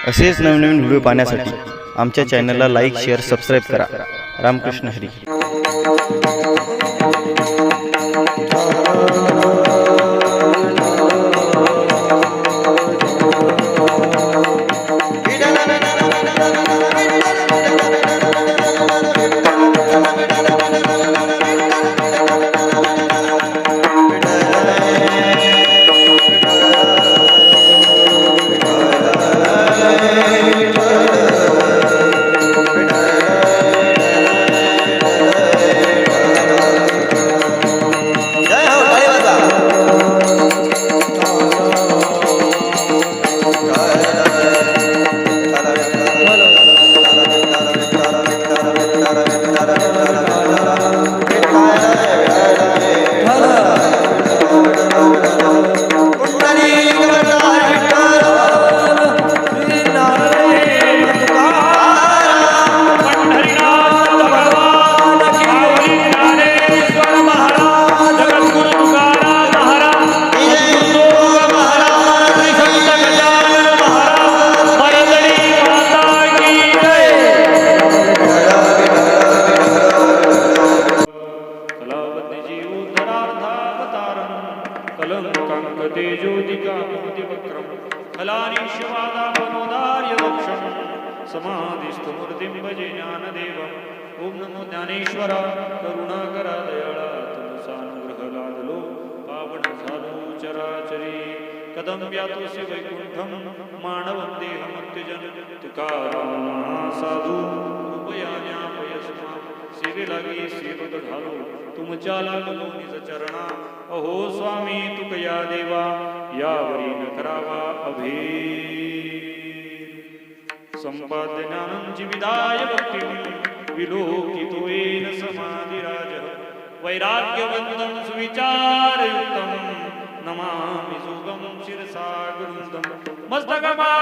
असेच नवनवीन व्हिडिओ पाहण्यासाठी आमच्या चॅनलला लाईक, शेअर, सबस्क्राईब करा. रामकृष्ण हरी. समाधिस्थो मूर्तिं भजे ज्ञानदेवम्. ओम नमो ज्ञानेश्वर करुणाकरा दयाळा तुमसानुग्रह लादलो पावन झालो चराचरी. कदम व्यातोसी वैकुंठम मानवं देहमत्यजन तुकाराम साधू उपयान्यापयस्मा. सेवे लागी सेवक झालो तुमच्या लागलो निज चरणा. अहो स्वामी तुकया देवा यावरी न करावा अभेद. संपाद्य ज्ञानं जीविदाय भक्तिं विलोकितोयेन समाधिराज. वैराग्यवन्तं सुविचारयुक्तं नमामि सुगं शिरसा गुरुन्दं. मस्तकमाधवायावरी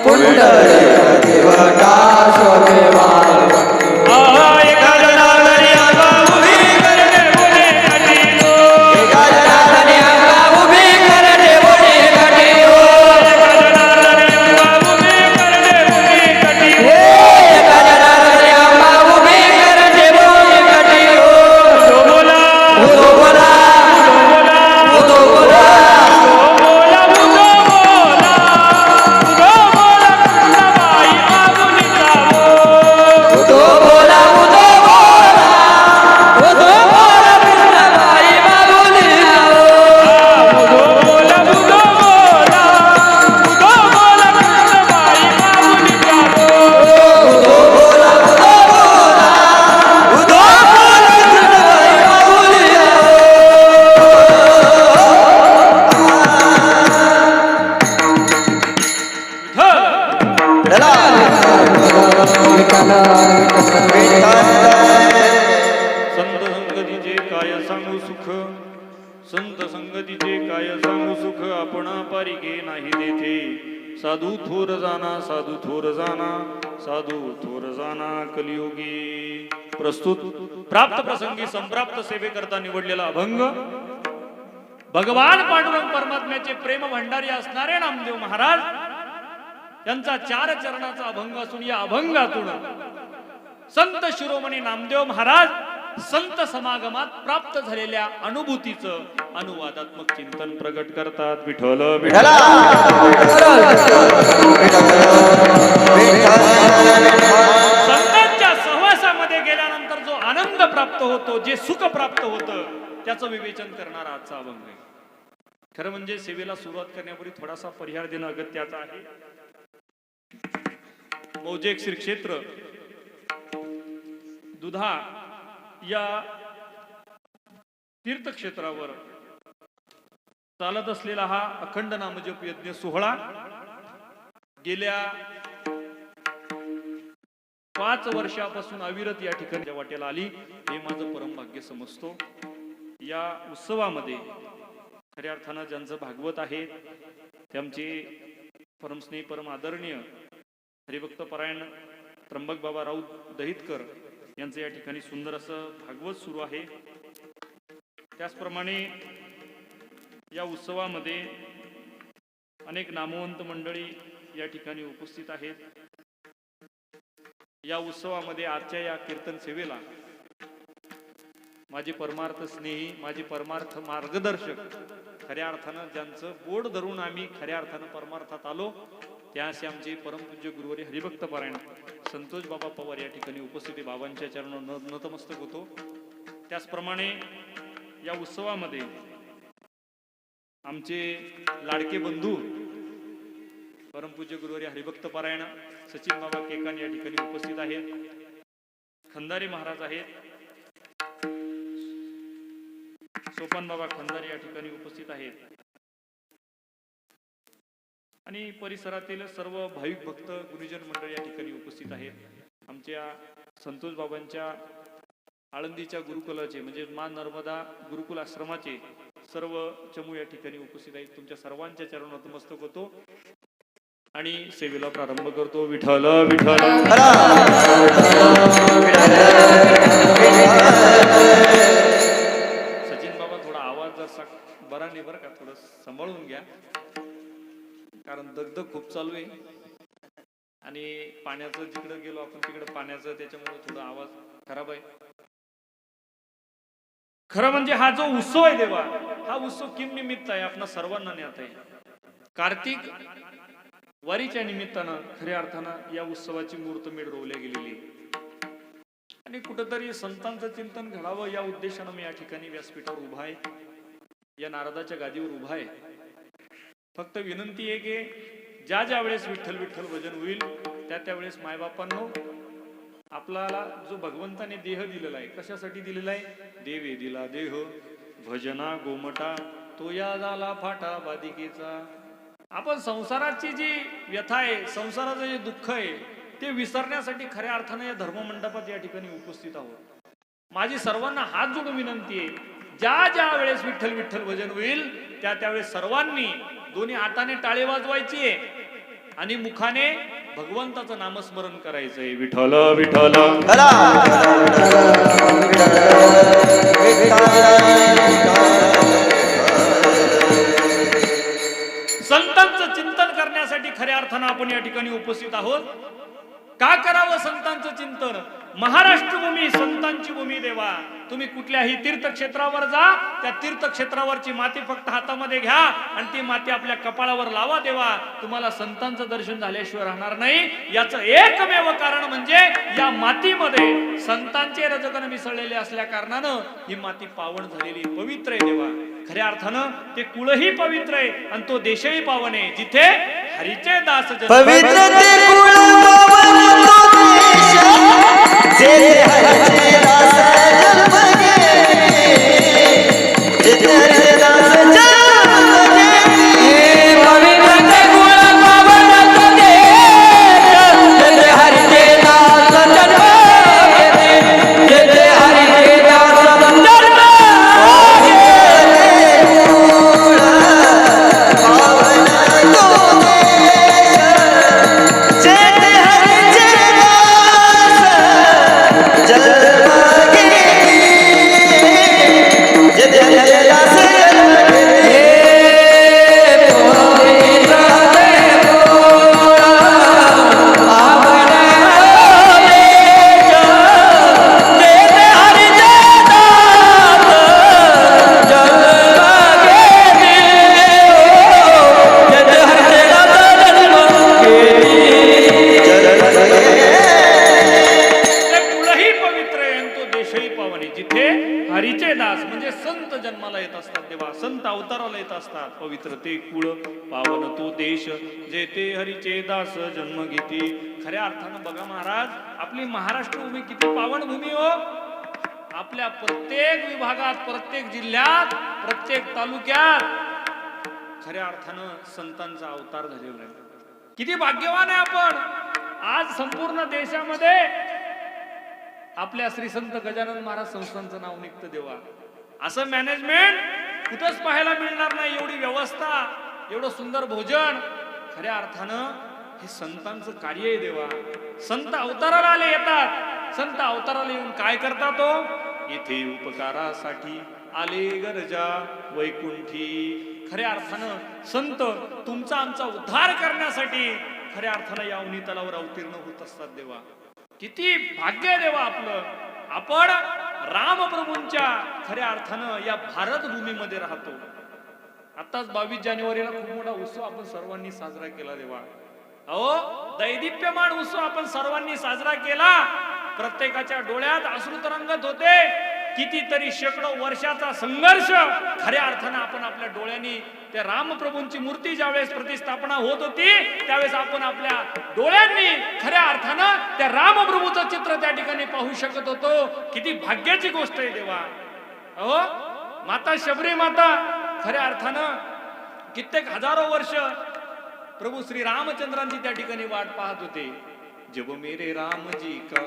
बोला संत संगतीचे काय सांगू सुख, संत संगतीचे काय सांगू सुख, आपणा पारिके नाही देथे. साधू थोर जाना, साधू थोर जाना, साधू थोर जाना कलियुगी. प्रस्तुत प्राप्त प्रसंगी संप्राप्त सेवेकरता निवडलेला अभंग भगवान पांडुरंग परमात्म्याचे प्रेम भंडारी असणारे नामदेव महाराज यांचा 4 चरणाचा अभंग असून या अभंगातून संत शिरोमणी नामदेव महाराज संत समागमात प्राप्त झालेल्या अनुभूतीचं अनुवादात्मक चिंतन प्रगट करतात. विठ्ठल विठ्ठल. संतांच्या सहवासामध्ये गेल्यानंतर जो आनंद प्राप्त होतो, जे सुख प्राप्त होतं, त्याचं विवेचन करणारा आजचा अभंग आहे. खरं म्हणजे सेवेला सुरुवात करण्यापूर्वी थोडासा परिहार देणं अगत्याचं आहे. मौजे श्री क्षेत्र दुधा या तीर्थक्षेत्रावर चालत असलेला हा अखंड नामजप यज्ञ सोहळा गेल्या 5 वर्षापासून अविरत या ठिकाणी वाटेला आली, हे माझं परम भाग्य समजतो. या उत्सवामध्ये खऱ्या अर्थानं ज्यांचं भागवत आहे त्यांचे परमस्नेही परम आदरणीय हरिभक्त परायण त्र्यंबक बाबा राऊत दहितकर यांचं या ठिकाणी सुंदर असं भागवत सुरू आहे. त्याचप्रमाणे या उत्सवामध्ये अनेक नामवंत मंडळी या ठिकाणी उपस्थित आहेत. या उत्सवामध्ये आजच्या या कीर्तन सेवेला माझे परमार्थ स्नेही, माझे परमार्थ मार्गदर्शक, खऱ्या अर्थानं ज्यांचं बोट धरून आम्ही खऱ्या अर्थानं परमार्थात आलो, त्याशी आमचे परमपूज्य गुरुवारी हरिभक्त पारायण संतोष बाबा पवार या ठिकाणी उपस्थिती बाबांच्या चरणावर नतमस्तक होतो. त्याचप्रमाणे या उत्सवामध्ये आमचे लाडके बंधू परमपूज्य गुरुवारी हरिभक्त पारायण सचिन बाबा केकान या ठिकाणी उपस्थित आहेत. खंदारी महाराज आहेत, सोपान बाबा खंदारी या ठिकाणी उपस्थित आहेत आणि परिसरातील सर्व भाविक भक्त गुरुजन मंडळ या ठिकाणी उपस्थित आहेत. आमच्या संतोष बाबांच्या आळंदीच्या गुरुकुलाचे म्हणजे मा नर्मदा गुरुकुल आश्रमाचे सर्व चमू या ठिकाणी उपस्थित आहेत. तुमच्या सर्वांच्या चरणावर नतमस्तक होतो आणि सेवेला प्रारंभ करतो. विठ्ठल विठ्ठल. सचिन बाबा थोडा आवाज जसा बरा नाही बरं का, थोडं सांभाळून घ्या, कारण दगदग खूप चालू आहे आणि पाण्याचं जिकडे गेलो आपण तिकडे पाण्याचं, त्याच्यामुळे थोडा आवाज खराब आहे. खरं म्हणजे हा जो उत्सव आहे देवा, हा उत्सव किम निमित्त आहे, आपणा सर्वांना ज्ञात आहे. कार्तिक वारीच्या निमित्तानं खऱ्या अर्थानं या उत्सवाची मुहूर्तमेढ रोवल्या गेलेली आणि कुठंतरी संतांचं चिंतन घडावं या उद्देशानं मी या ठिकाणी व्यासपीठावर उभा आहे, या नारदाच्या गादीवर उभा आहे. फक्त विनंती आहे की ज्या ज्या वेळेस विठ्ठल विठ्ठल भजन होईल त्या त्यावेळेस मायबापांनो, आपल्याला जो भगवंताने देह दिलेला आहे, कशासाठी दिलेला आहे? देवे दिला देह भजना गोमटा, तो या झाला फाटा बादिकेचा. आपण संसाराची जी व्यथा आहे, संसाराचं जे दुःख आहे, ते विसरण्यासाठी खऱ्या अर्थानं या धर्ममंडपात या ठिकाणी उपस्थित आहोत. माझी सर्वांना हात जोडून विनंती आहे, ज्या ज्या वेळेस विठ्ठल विठ्ठल भजन होईल त्या त्यावेळेस सर्वांनी दोन्ही हाताने टाळे वाजवायची आहे आणि मुखाने भगवंताचं नामस्मरण करायचंय. विठ्ठल विठ्ठल. संतांचं चिंतन करण्यासाठी खऱ्या अर्थानं आपण या ठिकाणी उपस्थित आहोत. का करावं संतांचं चिंतन? महाराष्ट्र भूमी संतांची भूमी देवा. तुम्ही कुठल्याही तीर्थक्षेत्रावर जा, त्या तीर्थक्षेत्रावरची माती फक्त हातामध्ये घ्या आणि ती माती आपल्या कपाळावर लावा देवा. तुम्हाला संतांचं दर्शन झाल्याशिवाय राहणार नाही. याचं एकमेव कारण म्हणजे या मातीमध्ये संतांचे रजकण मिसळलेले असल्या कारणानं ही माती पावन झालेली पवित्र आहे देवा. खऱ्या अर्थानं ते कुळही पवित्र आहे आणि तो देशही पावन आहे, जिथे हरीचे दास पवित्र ते कुळ पावन तो देश, जेथे हरीचे दास जन्म घेतले, जेथे हरीचे दास जन्म घेतले. पवित्र ते कुळ पावन तो देश, जेथे हरीचे दास संत अवताराला येत असतात. पवित्र ते कुळ पावन तो देश, जेथे हरीचे दास जन्म घेती. खऱ्या अर्थानं बघा महाराज, आपली महाराष्ट्र भूमी किती पावन भूमी हो. आपल्या प्रत्येक विभागात, प्रत्येक जिल्ह्यात, प्रत्येक तालुक्यात खऱ्या अर्थानं संतांचा अवतार झालेला आहे. किती भाग्यवान आहे आपण. आज संपूर्ण देशामध्ये आपल्या श्री संत गजानन महाराज संस्थांचं नाव निघतं देवा. असं मॅनेजमेंट कुठंच पाहायला मिळणार नाही. एवढी व्यवस्था, एवढं सुंदर भोजन. खऱ्या अर्थानं हे संतांचं कार्य आहे देवा. संत अवताराला आले येतात. संत अवताराला येऊन काय करतात तो? इथे उपकारासाठी आले गरजा वैकुंठी. खऱ्या अर्थानं संत तुमचा आमचा उद्धार करण्यासाठी खऱ्या अर्थानं या अवनी तलावर अवतीर्ण होत असतात देवा. किती भाग्य आहे देवा आपलं. आपण रामप्रभूंच्या खऱ्या अर्थानं या भारत भूमीमध्ये राहतो. आताच 22 जानेवारीला खूप मोठा उत्सव आपण सर्वांनी साजरा केला देवा. अहो, दैदिप्यमान उत्सव आपण सर्वांनी साजरा केला. प्रत्येकाच्या डोळ्यात अश्रू तरंगत होते. कितीतरी शेकडो वर्षाचा संघर्ष खऱ्या अर्थानं आपण आपल्या डोळ्यांनी त्या रामप्रभूंची मूर्ती ज्यावेळेस प्रतिष्ठापना होत होती त्यावेळेस आपण आपल्या डोळ्यांनी खऱ्या अर्थानं त्या रामप्रभूचं चित्र त्या ठिकाणी पाहू शकत होतो. किती भाग्याची गोष्ट आहे देवा. अहो, माता शबरी माता खऱ्या अर्थानं कित्येक हजारो वर्ष प्रभू श्री रामचंद्रांची त्या ठिकाणी वाट पाहत होते. जब मेरे राम जी का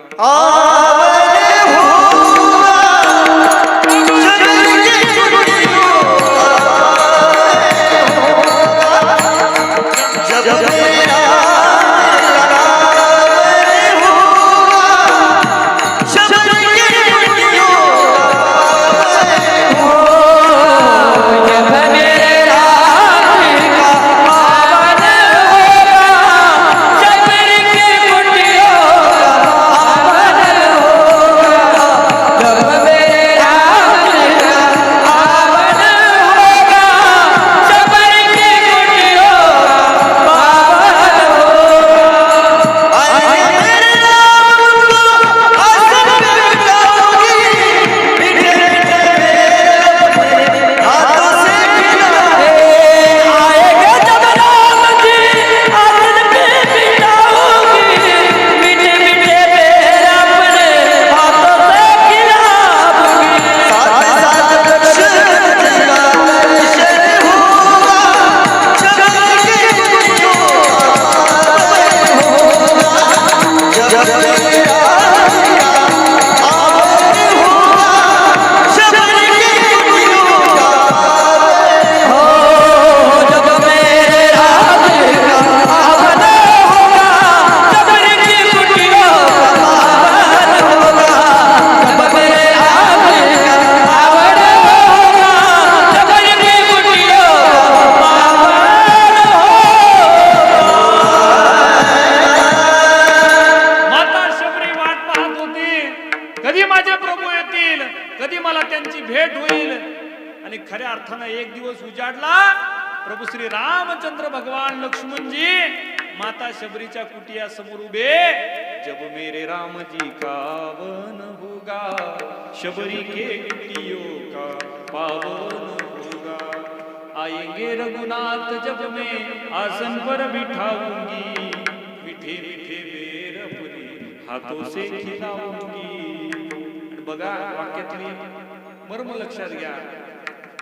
प्रभू श्री रामचंद्र भगवान लक्ष्मणजी माता शबरीच्या कुटिया समोर उभे. जब मेरे राम जी का वन होगा शबरी के कुटियों का पावन होगा. आएंगे रघुनाथ जब मैं आसन पर बिठाऊंगी मीठे मीठे बेर अपने हाथों से खिलाऊंगी. बघा वाक्यातली मर्म लक्षात घ्या.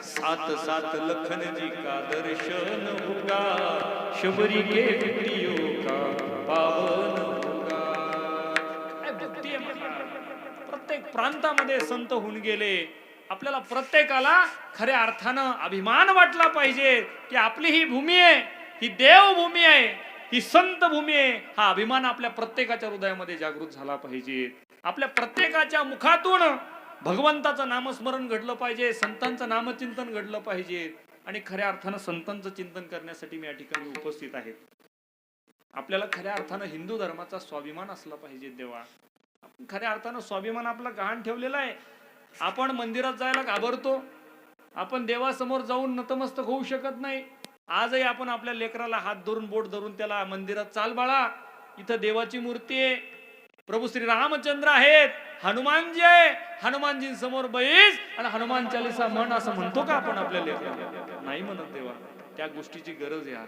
सात सात लखन जी का दर्शन होगा शबरी के कुटियों का पावन होगा. काय भक्ती आहे महाराज. प्रत्येक प्रांतामध्ये संत होऊन गेले. आपल्याला प्रत्येकाला खऱ्या अर्थानं अभिमान वाटला पाहिजे की आपली ही भूमी आहे, ही देवभूमी आहे, ही संत भूमी आहे. हा अभिमान आपल्या प्रत्येकाच्या हृदयामध्ये जागृत झाला पाहिजे. आपल्या प्रत्येकाच्या मुखातून भगवंताचं नामस्मरण घडलं पाहिजे, संतांचं नामचिंतन घडलं पाहिजे. आणि खऱ्या अर्थानं संतांचं चिंतन करण्यासाठी मी या ठिकाणी उपस्थित आहे. आपल्याला खऱ्या अर्थानं हिंदू धर्माचा स्वाभिमान असला पाहिजे देवा. आपण खऱ्या अर्थानं स्वाभिमान आपला गहाण ठेवलेला आहे. आपण मंदिरात जायला घाबरतो. आपण देवासमोर जाऊन नतमस्तक होऊ शकत नाही. आजही आपण आपल्या लेकराला हात धरून बोट धरून त्याला मंदिरात चाल बाळा, इथं देवाची मूर्ती आहे, प्रभू श्री रामचंद्र आहेत, हनुमानजी आहे, हनुमानजी समोर बैस आणि हनुमान चालीसा म्हण असं म्हणतो का आपण आपल्या लेकरांना? नाही म्हणत देवा. त्या गोष्टीची गरज आहे आज.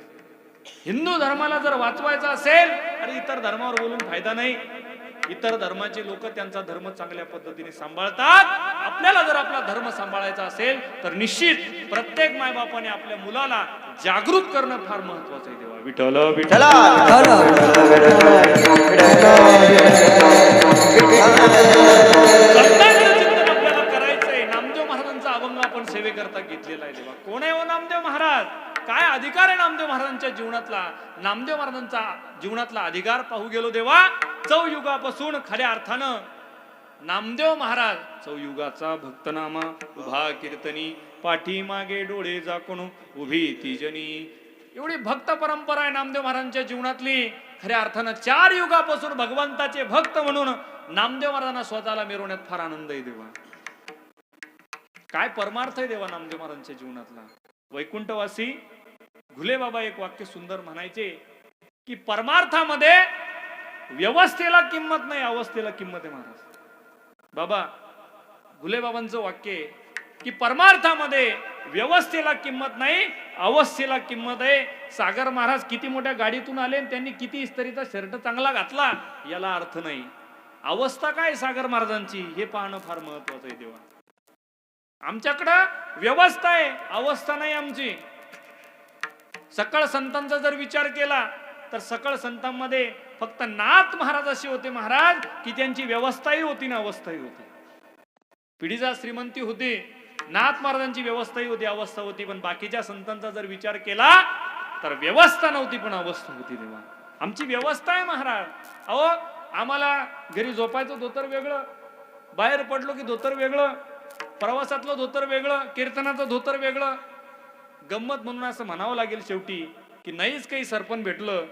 हिंदू धर्माला जर वाचवायचा असेल आणि इतर धर्मावर बोलून फायदा नाही. इतर धर्माचे लोक त्यांचा धर्म चांगल्या पद्धतीने सांभाळतात. आपल्याला जर आपला धर्म सांभाळायचा असेल तर निश्चित प्रत्येक मायबापाने आपल्या मुलाला जागरूक करणं फार महत्वाचं आहे देवा. विठ्ठल विठ्ठल आपल्याला करायचंय. नामदेव महाराजांचा अभंग आपण सेवेकरता घेतलेला आहे देवा. कोण आहे हो नामदेव महाराज? काय अधिकार आहे नामदेव महाराजांच्या जीवनातला? नामदेव महाराजांचा जीवनातला अधिकार पाहू गेलो देवा. चौयुगापासून खऱ्या अर्थानं नामदेव महाराज चौयुगाचा भक्तनामा उभा कीर्तनी, पाठीमागे डोळे झाकून उभी तीजनी. एवढी भक्त परंपरा आहे नामदेव महाराजांच्या जीवनातली. खऱ्या अर्थानं 4 युगापासून भगवंताचे भक्त म्हणून नामदेव महाराजांना स्वतःला मिरवण्यात फार आनंद आहे देवा. काय परमार्थ आहे देवा नामदेव महाराजांच्या जीवनातला. वैकुंठवासी घुले बाबा एक वाक्य सुंदर म्हणायचे की परमार्थामध्ये व्यवस्थेला किंमत नाही, अवस्थेला किंमत आहे महाराज. बाबा घुले बाबांचं वाक्य आहे की परमार्थामध्ये व्यवस्थेला किंमत नाही, अवस्थेला किंमत आहे. सागर महाराज किती मोठ्या गाडीतून आले, त्यांनी किती इस्त्रीचा शर्ट चांगला घातला याला अर्थ नाही. अवस्था काय सागर महाराजांची हे पाहणं फार महत्वाचं आहे देवा. आमच्याकडं व्यवस्था आहे, अवस्था नाही आमची. सकळ संतांचा जर विचार केला तर सकळ संतांमध्ये फक्त नाथ महाराज असे होते महाराज की त्यांची व्यवस्थाही होती ना अवस्थाही होती. पिढीजा श्रीमंती होती, नाथ महाराजांची व्यवस्थाही होती, अवस्था होती. पण बाकीच्या संतांचा जर विचार केला तर व्यवस्था नव्हती पण अवस्था होती देवा. आमची व्यवस्था आहे महाराज. अहो आम्हाला घरी झोपायचं धोतर वेगळं, बाहेर पडलो की धोतर वेगळं, प्रवासातलं धोतर वेगळं, कीर्तनाचं धोतर वेगळं. गंमत म्हणून असं म्हणावं लागेल शेवटी की नाहीच काही सरपण भेटलं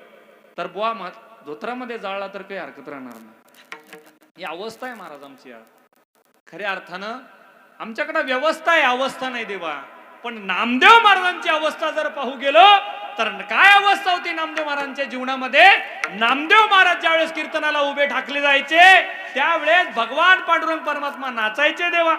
तर बुवा धोत्रामध्ये जाळला तर काही हरकत राहणार नाही. ही अवस्था आहे महाराज आमची. खऱ्या अर्थानं आमच्याकडे व्यवस्था आहे, अवस्था नाही देवा. पण नामदेव महाराजांची अवस्था जर पाहू गेलो तर काय अवस्था होती नामदेव महाराजांच्या जीवनामध्ये. नामदेव महाराज ज्यावेळेस कीर्तनाला उभे ठाकले जायचे त्यावेळेस भगवान पांडुरंग परमात्मा नाचायचे देवा.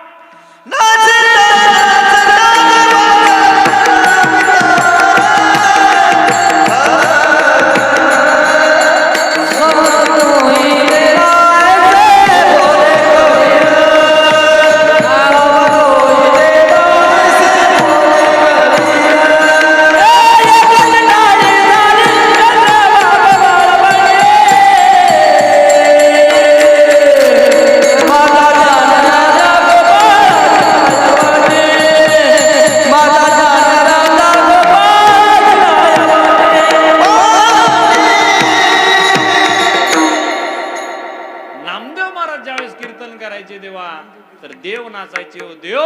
नाचायचे हो देव.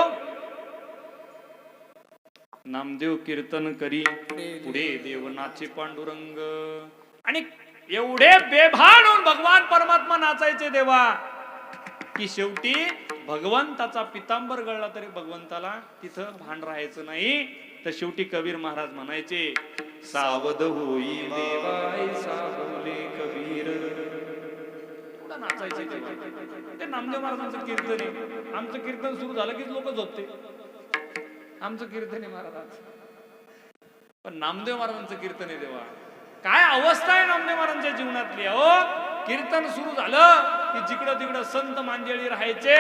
नामदेव कीर्तन करी पुढे देव नाचे पांडुरंग. आणि एवढे बेभान होऊन भगवान परमात्मा नाचायचे देवा की शेवटी भगवंताचा पितांबर गळला तरी भगवंताला तिथं भान राहायचं नाही. तर शेवटी कबीर महाराज म्हणायचे सावध होई देवाय सावले कबीर. नाचायचे ते नामदेव महाराजांचं कीर्तन आहे. आमचं कीर्तन सुरू झालं की लोक झोपते. आमचं कीर्तन आहे महाराज. पण नामदेव महाराजांचं कीर्तन आहे देवा. काय अवस्था आहे नामदेव महाराजांच्या जीवनातली. अहो कीर्तन सुरू झालं की जिकडं तिकडं संत मांदेळी राहायचे,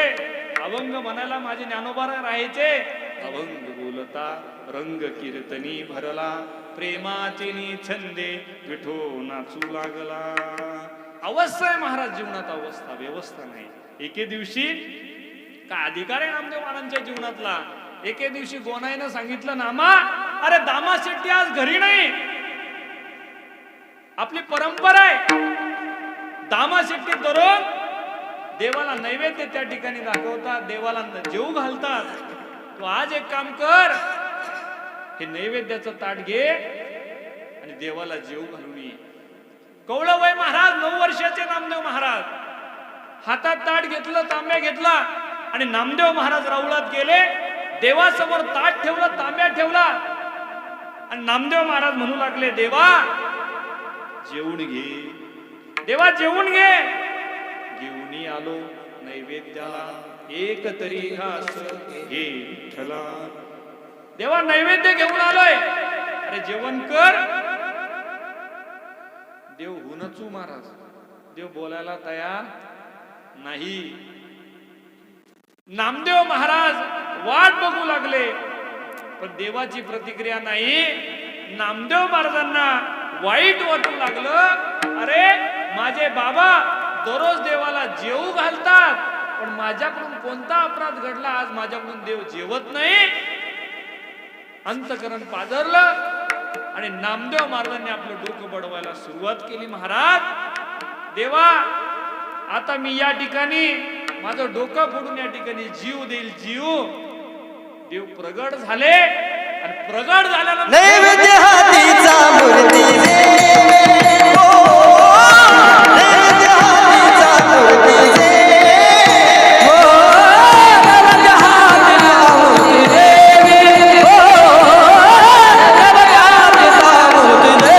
अभंग म्हणायला माझे ज्ञानोबा राहायचे. अभंग बोलता रंग कीर्तनी भरला, प्रेमाचे छंदे विठो नाचू लागला. अवस्था आहे महाराज जीवनात, अवस्था व्यवस्था नाही. एके दिवशी काय अधिकार आहे नामदेव महाराजांच्या जीवनातला. एके दिवशी गोनाईनं सांगितलं नामा अरे दामा शेट्टी आज घरी नाही. आपली परंपरा आहे दामा शेट्टी दररोज देवाला नैवेद्य त्या ठिकाणी दाखवतात, देवाला जेवू घालतात. तू आज एक काम कर, हे नैवेद्याचं ताट घे आणि देवाला जेवू घालून ये. कवळवय महाराज 9 वर्षाचे नामदेव महाराज हातात ताट घेतलं, तांब्या घेतला आणि नामदेव महाराज राऊळात गेले. देवासमोर ताट ठेवलं, तांब्या ठेवला आणि नामदेव महाराज म्हणू लागले देवा जेवून घे, देवा जेवून घे. घेऊन आलो नैवेद्याला एक तरी घास हे विठ्ठला. देवा नैवेद्य घेऊन आलोय, अरे जेवण कर. देव हुनचू महाराज, देव बोलायला तयार नाही. नामदेव महाराज वाट बघू लागले, पण देवाची प्रतिक्रिया नाही. नामदेव महाराजांना वाईट वाटू लागलं, अरे माझे बाबा दररोज देवाला जेवू घालतात, पण माझ्याकडून कोणता अपराध घडला, आज माझ्याकडून देव जेवत नाही. अंतकरण पाजरलं आणि नामदेव महाराजांनी आपलं डोकं बडवायला सुरुवात केली. महाराज देवा, आता मी या ठिकाणी माझं डोकं फोडून या ठिकाणी जीव देईल, जीव. देव प्रगट झाले आणि प्रगट झाल्यानंतर नैवेद्य हातीचा मूर्ती दे, हो, नैवेद्य हातीचा मूर्ती दे, हो, नैवेद्य हातीचा मूर्ती दे, हो, नैवेद्य हातीचा मूर्ती दे.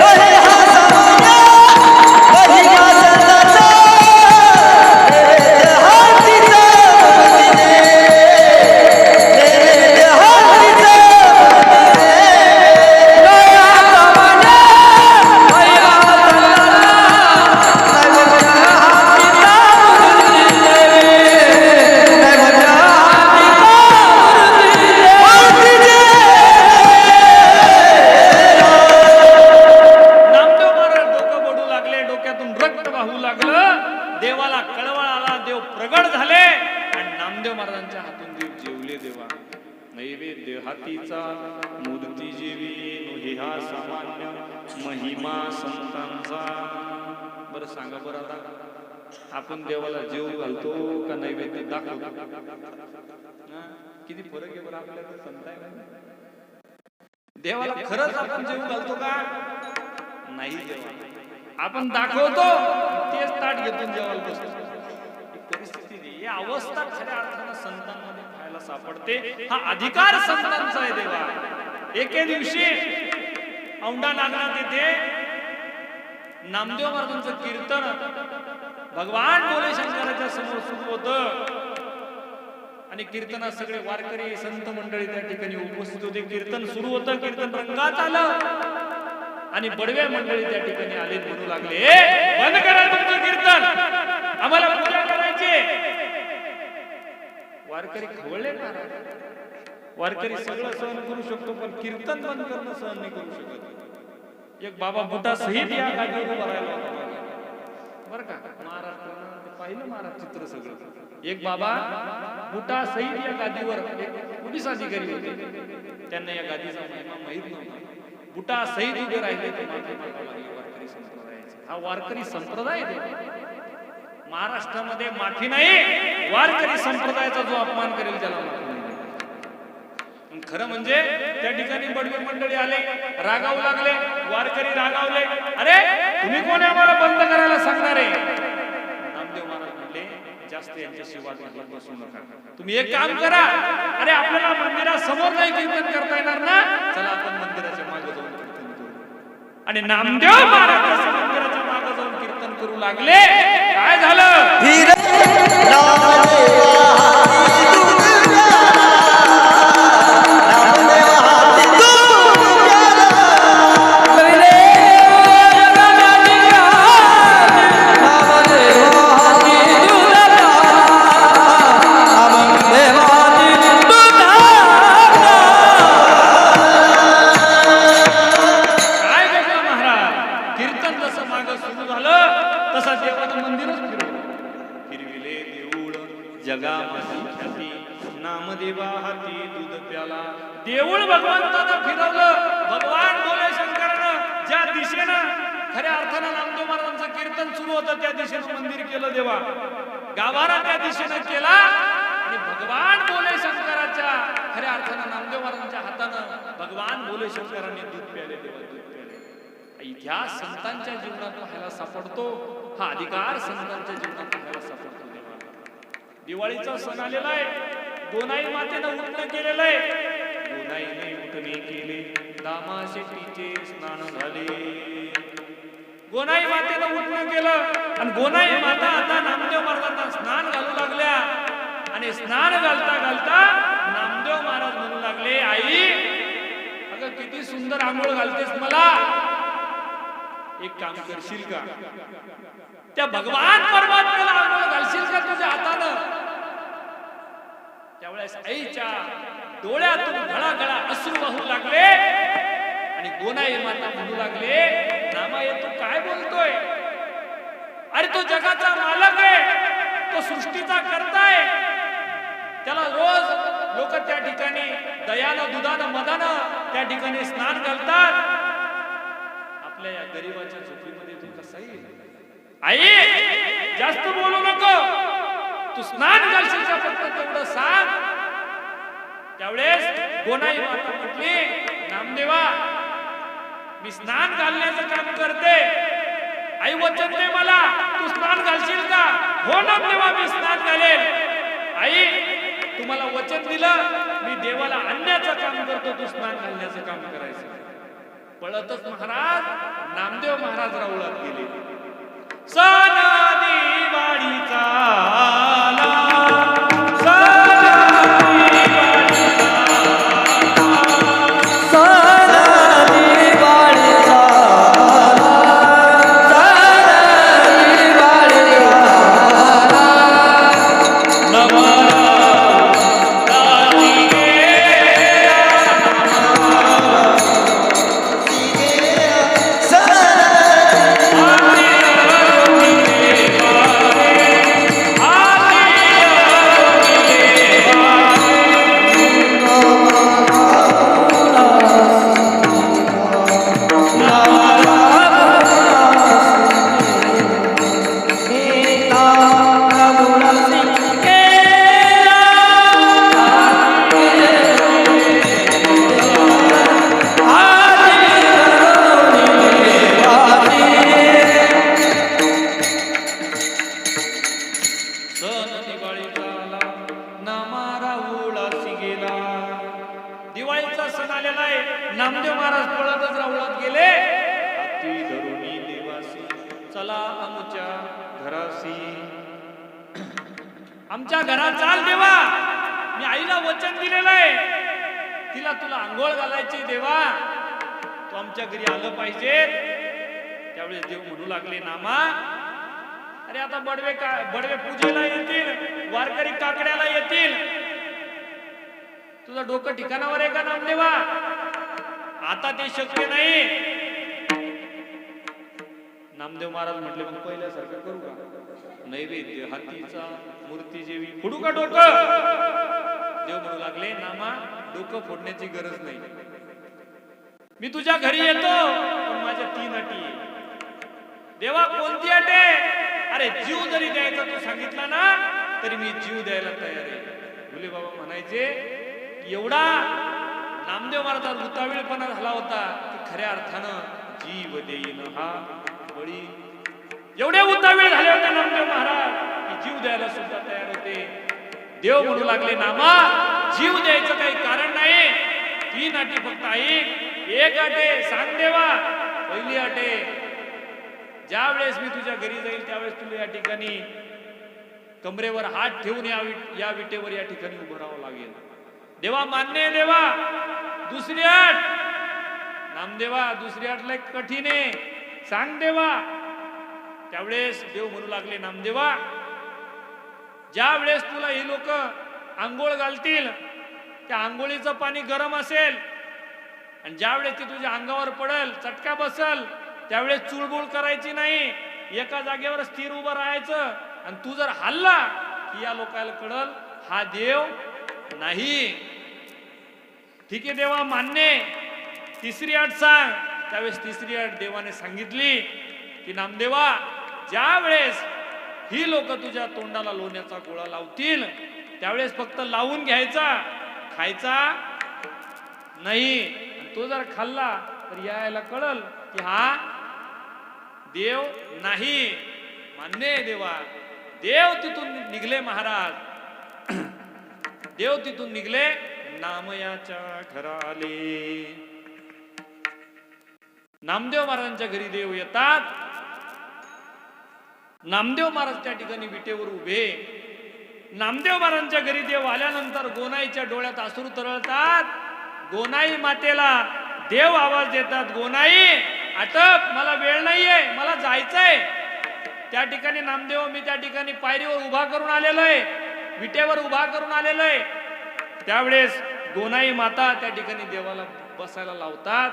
बरे हा सामना, बरी हा संताचा, नैवेद्य हातीचा मूर्ती दे, नैवेद्य हातीचा नामदेव महाराज डोकं बडू लागले, डोक्यातून रक्त वाहू लागलं. देवाला कळवळ आला, देव प्रगट झाले आणि नामदेव महाराजांच्या हातून देव जेवले. देवा नैवेद्य हातीचा मूर्ती जेवी हे हा सामान्य महिमा संतांचा. बरं सांगा बरं, आता आपण देवाला जेव घालतो का नैवेद्य दाखवतो? किती फरक आहे बरं आपल्याला संतांमध्ये. देवाला खरंच आपण जेव घालतो का? नाही. देवा आपण दाखवतो, तेच ताट घेतून जेवायला बसतो. परिस्थिती ही अवस्था खऱ्या अर्थानं संतांमध्ये पाहायला सापडते. हा अधिकार संतांचा आहे. देवा एके दिवशी औंढा नागनाथ येथे नामदेव महाराजांचं कीर्तन भगवान भोले शंकराच्या समोर सुरू होतं आणि कीर्तनात सगळे वारकरी संत मंडळी त्या ठिकाणी उपस्थित होते. कीर्तन सुरू होतं, कीर्तन रंगात आलं आणि बडव्या मंडळी त्या ठिकाणी आले, म्हणू लागले, बंद करा तुमचं कीर्तन, आम्हाला पूजा करायची. वारकरी खवळले. वारकरी सगळं सहन करू शकतो, पण कीर्तन बंद करणं सहन नाही करू शकत. एक बाबा बुटा सहित या गाडीवर उभा राहिला होता बरं का. महाराष्ट्रानं पाहिलं महाराज चित्र सगळं. एक बाबा बुटा सहित या गादीवर, एक पोलीस अधिकारी होते, त्यांना या गादीचा महिमा माहित नव्हता. बुटा सहित उभे राहिले ते मागे मागावं लागले वारकरी संप्रदायाचे. हा वारकरी संप्रदाय महाराष्ट्रामध्ये माफी नाही. वारकरी संप्रदायाचा जो अपमान करेल त्याला माफी नाही. खरं म्हणजे त्या ठिकाणी बडवे मंडळी आले, रागावू लागले, वारकरी रागावले. अरे तुम्ही कोणी आम्हाला बंद करायला सांगणार आहे? नामदेव महाराज म्हणले, जास्त यांच्याशी वाद घालत बसू नका. तुम्ही एक काम करा, अरे आपल्याला मंदिरासमोर नाही कीर्तन करता येणार ना, चला आपण मंदिराच्या मागे जाऊन कीर्तन करू. आणि नामदेव महाराज मंदिराच्या मागे जाऊन कीर्तन करू लागले. काय झालं? धीर नामदेवा नामदेवा हाती दूध प्याला. देऊळ भगवंतानं फिरवलं. भगवान भोले शंकरानं ज्या दिशेनं खऱ्या अर्थानं नामदेव महाराजांचं कीर्तन सुरू होतं त्या दिशेनं मंदिर केलं. देवा गाभारा त्या दिशेनं केला आणि भगवान भोले शंकराच्या खऱ्या अर्थानं नामदेव महाराजांच्या हातानं भगवान भोले शंकरांनी दूध प्याले. देवा दूध प्याले. इतिहास संतांच्या जीवनात पाहायला सापडतो. हा अधिकार संतांच्या जीवनात पाहायला सापडतो. दिवाळीचा सण आलेला आहे. गोनाई मातेनं उठणं केलेलं आहे. गोनाईने उठणे केले, दामा शेट्टीचे स्नान झाले. गोनाई मातेनं उठणं केलं आणि गोनाई माता आता नामदेव महाराजांना स्नान घालू लागल्या आणि स्नान घालता घालता नामदेव महाराज म्हणू लागले, आई अगं किती सुंदर आंघोळ घालतेस, मला एक काम करशील का? त्या भगवान परमात्म्याला आंघोळ घालशील का तुझ्या हातानं? त्यावेळेस आईच्या डोळ्यातून घळाघळा अश्रू वाहू लागले आणि गोनाई माता म्हणू लागले, नामा तू काय बोलतोय? अरे तो जगाचा मालक आहे, तो सृष्टीचा कर्ता आहे, त्याला रोज लोक त्या ठिकाणी दयानं दुधानं मदानं त्या ठिकाणी स्नान घालतात. आपल्या या गरीबाच्या झोपडीमध्ये तू कसा येईल? आई जास्त बोलू नको, तू स्नान घालशील का फक्त तेवढं सांग. त्यावेळेस गोनाई माता म्हटली, नामदेवा मी स्नान घालण्याचं काम करते, आई वचन दे मला, तू स्नान घालशील का? हो नामदेवा मी स्नान घालेल. आई तुम्हाला वचन दिलं, मी देवाला आणण्याचं काम करतो, तू स्नान घालण्याचं काम करायचं. पळतच महाराज नामदेव महाराज राऊळात गेले. सण दिवाळीचा आला, दिवाळीचा सण आलेला आहे. नामदेव महाराज पळतच राऊळात गेले. हाती धरुणी देवासी चला आमच्या घरासी, आमच्या घरात चाल देवा, मी आईला वचन दिलेलं आहे, तिला तुला आंघोळ घालायची देवा, तू आमच्या घरी आलं पाहिजे. त्यावेळेस देव म्हणू लागले, नामा अरे आता बडवे पूजेला येतील, वारकरी काकड्याला येतील, तुझं डोकं ठिकाणावर आहे का नामदेवा? आता ते शक्य नाही. नामदेव महाराज म्हटले, मग पहिल्यासारखं करू का? नैवेद्य हातीचा मूर्ती जेवी फोडू का डोकं? देव म्हणू लागले, नामा डोकं फोडण्याची गरज नाही, मी तुझ्या घरी येतो, पण माझ्या 3 अटी आहे. देवा कोणती अट आहे? अरे जीव जरी द्यायचा तू सांगितला ना तरी मी जीव द्यायला तयार आहे. भुले बाबा म्हणायचे, एवढा नामदेव महाराज उतावीळपणा झाला होता की खऱ्या अर्थानं जीव देईन हा बळी. एवढे उतावीळ झाले होते नामदेव महाराज की जीव द्यायला सुद्धा तयार होते. देव म्हणू लागले, नामा जीव द्यायचं काही कारण नाही, 3 अटी फक्त ऐक. एक अटे सांग देवा. पहिली अटे, ज्या वेळेस मी तुझ्या घरी जाईल त्यावेळेस तुला या ठिकाणी कमरेवर हात ठेवून या विटेवर या ठिकाणी उभं राहावं लागेल. देवा मान्य आहे देवा. दुसरी अट, नामदेवा दुसरी अट लय कठीण आहे, सांग देवा. त्यावेळेस देव म्हणू लागले, नामदेवा ज्या वेळेस तुला ही लोक आंघोळ घालतील त्या आंघोळीचं पाणी गरम असेल आणि ज्या वेळेस ते तुझ्या अंगावर पडेल, चटका बसल, त्यावेळेस चुळबुळ करायची नाही, एका जागेवर स्थिर उभं राहायचं. आणि तू जर हल्ला की या लोकांना कळल हा देव नाही. ठीक आहे देवा मान्य. तिसरी अट सांग. त्यावेळेस तिसरी अट देवाने सांगितली की नामदेवा ज्या वेळेस ही लोक तुझ्या तोंडाला लोण्याचा गोळा लावतील त्यावेळेस फक्त लावून घ्यायचा, खायचा नाही. तो जर खाल्ला तर यायला कळल की हा देव नाही. मान्य आहे देवा. देव तिथून निघले महाराज. देव तिथून निघले, नामयाच्या घराले. नामदेव महाराजांच्या घरी देव येतात नामदेव महाराज त्या ठिकाणी विटेवर उभे. नामदेव महाराजांच्या घरी देव आल्यानंतर गोनाईच्या डोळ्यात अश्रू तरळतात. गोनाई मातेला देव आवाज देतात, गोनाई आटप, मला वेळ नाहीये, मला जायचंय. त्या ठिकाणी नामदेव, मी त्या ठिकाणी पायरीवर उभा करून आलेलोय, विटेवर उभा करून आलेलोय. त्यावेळेस गोनाई माता त्या ठिकाणी देवाला बसायला लावतात.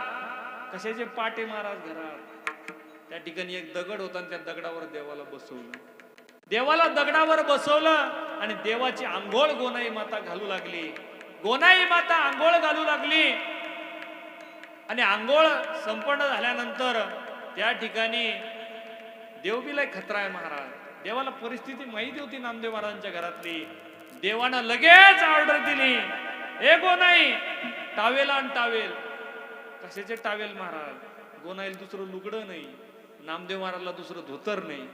कशाचे पाटे महाराज घरात. त्या ठिकाणी एक दगड होता आणि त्या दगडावर देवाला बसवलं. देवाला दगडावर बसवलं आणि देवाची आंघोळ गोनाई माता घालू लागली. गोनाई माता आंघोळ घालू लागली आणि आंघोळ संपन्न झाल्यानंतर त्या ठिकाणी देव बी लय खतरा आहे महाराज. देवाला परिस्थिती माहिती होती नामदेव महाराजांच्या घरातली. देवानं लगेच ऑर्डर दिली, ए गोनाई टावेल आण टावेल. कशाचे टावेल महाराज. गोनाईला दुसरं लुगडं नाही, नामदेव महाराजला दुसरं धोतर नाही.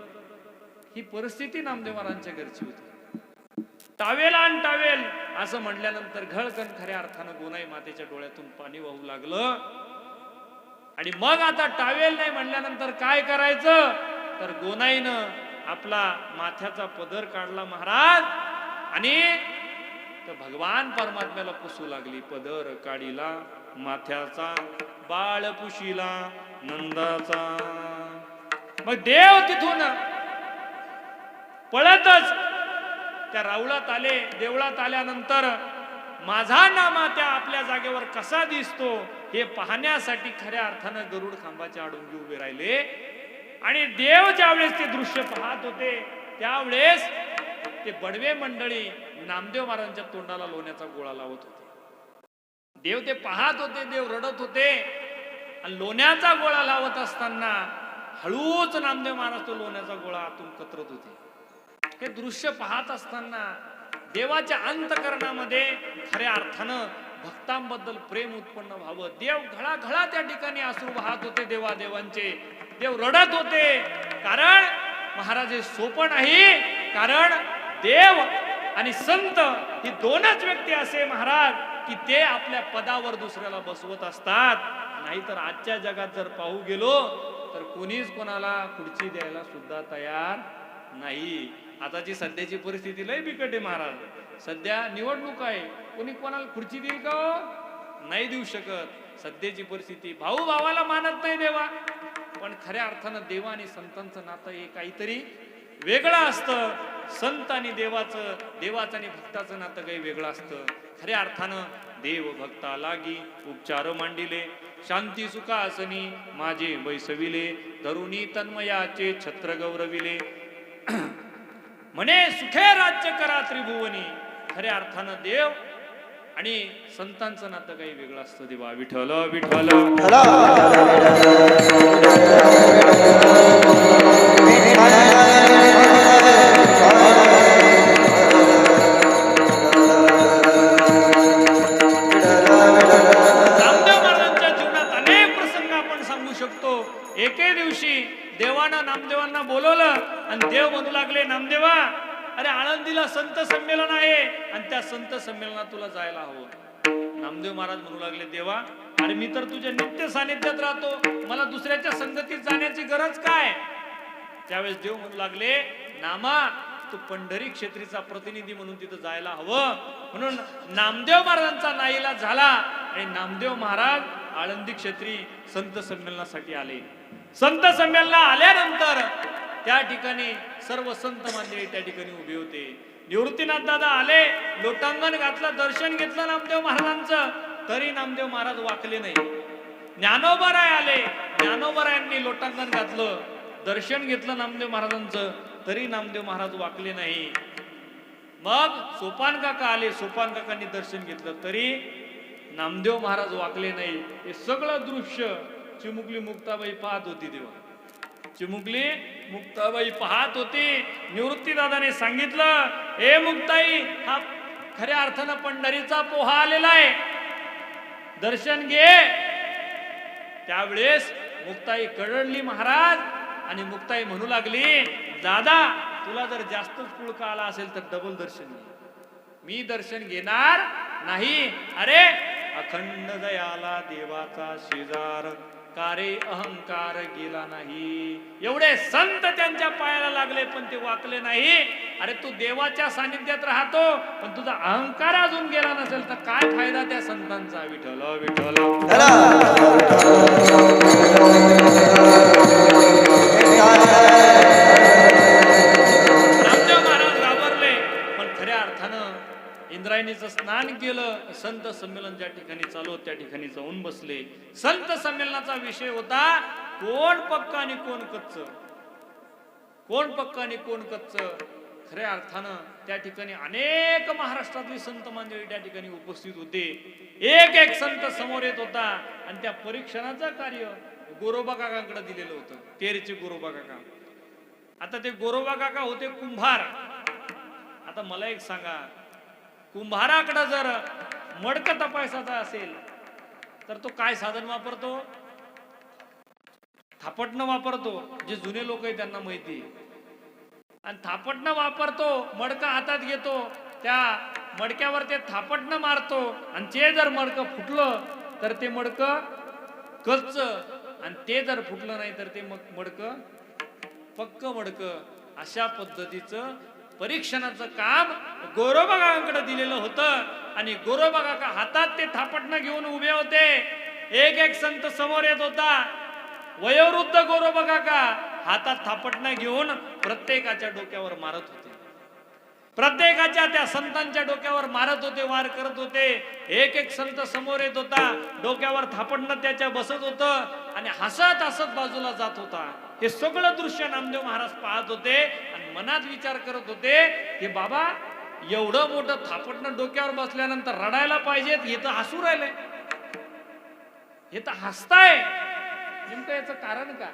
ही परिस्थिती नामदेव महाराजांच्या घरची होती. टावेल आण टावेल असं म्हटल्यानंतर घळकन खऱ्या अर्थानं गोनाई मातेच्या डोळ्यातून पाणी वाहू लागलं. आणि मग आता टावेल नाही म्हणल्यानंतर काय करायचं, तर गोनाईनं आपला माथ्याचा पदर काढला महाराज आणि तर भगवान परमात्म्याला पुसू लागली. पदर काढीला माथ्याचा, बाळ पुशीला नंदाचा. मग देव तिथून पळतच त्या राऊळात आले. देवळात आल्यानंतर माझा नामा त्या आपल्या जागेवर कसा दिसतो हे पाहण्यासाठी खऱ्या अर्थानं गरुड खांबाच्या आडोंगी उभे राहिले. आणि देव ज्यावेळेस ते दृश्य पाहत होते त्यावेळेस ते बडवे मंडळी नामदेव महाराजांच्या तोंडाला लोण्याचा गोळा लावत होते. देव ते पाहत होते, देव रडत होते आणि लोण्याचा गोळा लावत असताना हळूच नामदेव महाराज तो लोण्याचा गोळा आतून कतरत होते. हे दृश्य पाहत असताना देवाच्या अंतकरणामध्ये खऱ्या अर्थानं भक्तांबद्दल प्रेम उत्पन्न व्हावं. देव घळाघळा त्या ठिकाणी अश्रू वाहत होते देवादेवांचे. देव रडत होते कारण महाराज हे सोपं नाही. कारण देव आणि संत ही दोनच व्यक्ती असे महाराज की ते आपल्या पदावर दुसऱ्याला बसवत असतात. नाहीतर आजच्या जगात जर पाहू गेलो तर कोणीच कोणाला खुर्ची द्यायला सुद्धा तयार नाही. आताची सध्याची परिस्थिती लय बिकट आहे महाराज. सध्या निवडणूक आहे, कोणी कोणाला खुर्ची देईल का हो? नाही देऊ शकत. सध्याची परिस्थिती, भाऊ भावाला मानत नाही देवा. पण खऱ्या अर्थानं देवा आणि संतांचं नातं हे काहीतरी वेगळं असतं. संत आणि देवाचं, देवाचं आणि भक्ताचं नातं काही वेगळं असतं. खऱ्या अर्थानं देव भक्ता लागी उपचार मांडिले, शांती सुखासनी माझे बैसविले, तरुणी तन्मयाचे छत्र गौरविले. म्हणे सुखे राज्य करा त्रिभुवनी. खऱ्या अर्थानं देव आणि संतांचं नातं काही वेगळं असतं. देवा विठ्ठल विठ्ठल एके दिवशी देवानं नामदेवांना बोलवलं आणि देव म्हणू लागले, नामदेवा अरे आळंदीला संत संमेलन आहे आणि त्या संत संमेलनात तुला जायला हवं. नामदेव महाराज म्हणू लागले, देवा अरे मी तर तुझ्या नित्य सानिध्यात राहतो, मला दुसऱ्याच्या संगतीत जाण्याची गरज काय. त्यावेळेस देव म्हणू लागले, नामा तू पंढरी क्षेत्रीचा प्रतिनिधी म्हणून तिथं जायला हवं. म्हणून नामदेव महाराजांचा नाईलाज झाला आणि नामदेव महाराज आळंदी क्षेत्री संत संमेलनासाठी आले. संत संमेलना आल्यानंतर त्या ठिकाणी सर्व संत मंडळी त्या ठिकाणी उभे होते. निवृत्तीनाथ दादा आले, लोटांगण घातलं, दर्शन घेतलं नामदेव महाराजांचं, तरी नामदेव महाराज वाकले नाही. ज्ञानोबाराय आले, ज्ञानोबारायांनी लोटांगण घातलं, दर्शन घेतलं नामदेव महाराजांचं, तरी नामदेव महाराज वाकले नाही. मग सोपान काका आले, सोपान काकांनी दर्शन घेतलं, तरी नामदेव महाराज वाकले नाही. हे सगळं दृश्य चिमुकली मुक्ताबाई पाहत होती. तेव्हा चिमुकली मुक्ताबाई पाहत होती. निवृत्ती दादाने सांगितलं, हे मुक्ताई हा खऱ्या अर्थानं पंढरीचा पोहा आलेला आहे, दर्शन घे. त्यावेळेस मुक्ताई कळली महाराज आणि मुक्ताई म्हणू लागली, दादा तुला जर जास्तच पुळका आला असेल तर डबल दर्शन घे, मी दर्शन घेणार नाही. अरे अखंड दयाला देवाचा शेजार, का रे अहंकार गेला नाही. एवढे संत त्यांच्या पायाला लागले पण ते वाकले नाही. अरे तू देवाच्या सानिध्यात राहतो पण तुझा अहंकार अजून गेला नसेल तर काय फायदा त्या संतांचा. विठ्ठल विठ्ठल नामदेव महाराज घाबरले पण खऱ्या अर्थानं इंद्रायणीचं स्नान केलं. संत संमेलन ज्या ठिकाणी चालू होतं त्या ठिकाणी जाऊन बसले. संत संमेलनाचा विषय होता कोण पक्क आणि कोण कच्च. कोण पक्क आणि कोण कच्च. खऱ्या अर्थानं त्या ठिकाणी अनेक महाराष्ट्रातली संत मंडळी त्या ठिकाणी उपस्थित होते. एक एक संत समोर येत होता आणि त्या परीक्षणाचं कार्य गोरोबा काकांकडे दिलेलं होतं. तेरचे गोरोबा काका. आता ते गोरोबा काका होते कुंभार. आता मला एक सांगा, कुंभाराकडे जर मडकं तपासायचा असेल तर तो काय साधन वापरतो. थापटणं वापरतो. जे जुने लोक आहेत त्यांना माहिती. आणि थापटणं वापरतो. मडकं हातात घेतो. त्या मडक्यावर ते थापटणं मारतो आणि ते जर मडकं फुटलं तर ते मडकं कच्च आणि ते जर फुटलं नाही तर ते मडकं पक्क मडकं. अशा पद्धतीचं परीक्षणाचं काम गोरोबा काकांकडे दिलेलं होतं. आणि गोरोबा काका हातात ते थापटणं घेऊन उभे होते. एक एक संत समोर येत होता. वयोवृद्ध गोरोबा काका हातात थापटणं घेऊन प्रत्येकाच्या डोक्यावर मारत होते. प्रत्येकाच्या त्या संतांच्या डोक्यावर मारत होते. वार करत होते. एक एक संत समोर येत होता. डोक्यावर थापटणं त्याच्या बसत होतं आणि हसत हसत बाजूला जात होता. हे सगळं दृश्य नामदेव महाराज पाहत होते आणि मनात विचार करत होते की बाबा एवढं मोठं थापटणं डोक्यावर बसल्यानंतर रडायला पाहिजेत. हे तर हसू राहिले. हे तर हसताय. नेमकं याचं कारण का.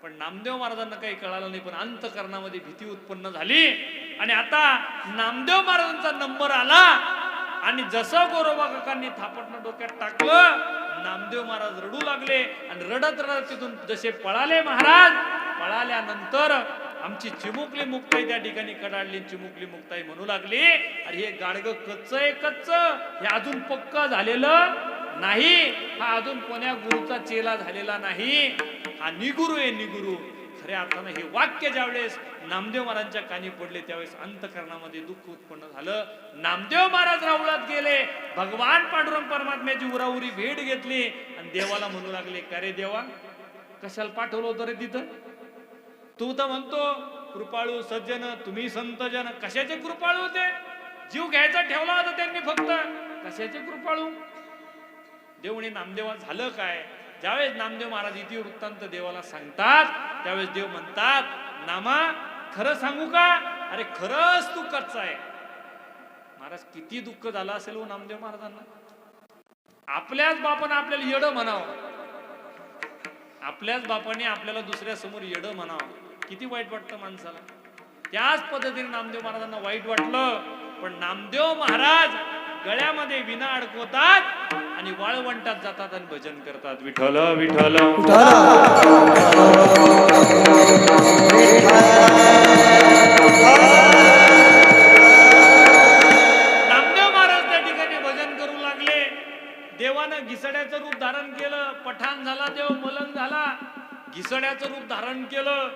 पण नामदेव महाराजांना काही कळालं नाही. पण अंतःकरणामध्ये भीती उत्पन्न झाली आणि आता नामदेव महाराजांचा नंबर आला आणि जसं गोरोबा काकांनी थापटणं डोक्यात टाकलं नामदेव महाराज रडू लागले आणि रडत रडत तिथून जसे पळाले महाराज. पळाल्यानंतर आमची चिमुकली मुक्ताई त्या ठिकाणी कडाडली. चिमुकली मुक्ताई म्हणू लागली अरे हे गाडगं कच्च आहे कच्च. हे अजून पक्क झालेलं नाही. हा अजून कोण्या गुरुचा चेला झालेला नाही. हा निगुरू आहे निगुरू. खऱ्या अर्थानं हे वाक्य ज्यावेळेस नामदेव महाराजांच्या कानी पडले त्यावेळेस अंतःकरणामध्ये दुःख उत्पन्न झालं. नामदेव महाराज राऊळात गेले. भगवान पांडुरंग परमात्म्याची उराउरी भेट घेतली आणि देवाला म्हणू लागले का रे देवा कशाला पाठवलं होतं रे तिथं. तू तर म्हणतो कृपाळू सज्जन तुम्ही संत जन. कशाचे कृपाळू होते. जीव घ्यायचा ठेवला होता त्यांनी फक्त. कशाचे कृपाळू. देवणे नामदेवा झालं काय. ज्यावेळेस नामदेव महाराज इति वृत्तांत देवाला सांगतात त्यावेळेस देव म्हणतात नामा खरं सांगू का. अरे खरंच तू कच्चा आहे. महाराज किती दुःख झालं असेल हो नामदेव महाराजांना. आपल्याच बापाने आपल्याला येडं म्हणावं. आपल्याच बापाने आपल्याला दुसऱ्या समोर येडं म्हणावं. किती वाईट वाटतं माणसाला. त्याच पद्धतीने नामदेव महाराजांना वाईट वाटलं. पण नामदेव महाराज गळ्यामध्ये विना अडकवतात आणि वाळवंटात जातात आणि भजन करतात. विठ्ठल विठ्ठल नामदेव महाराज त्या ठिकाणी भजन करू लागले. देवानं घिसड्याचं रूप धारण केलं. पठाण झाला देव मलंग झाला. घिसड्याचं रूप धारण केलं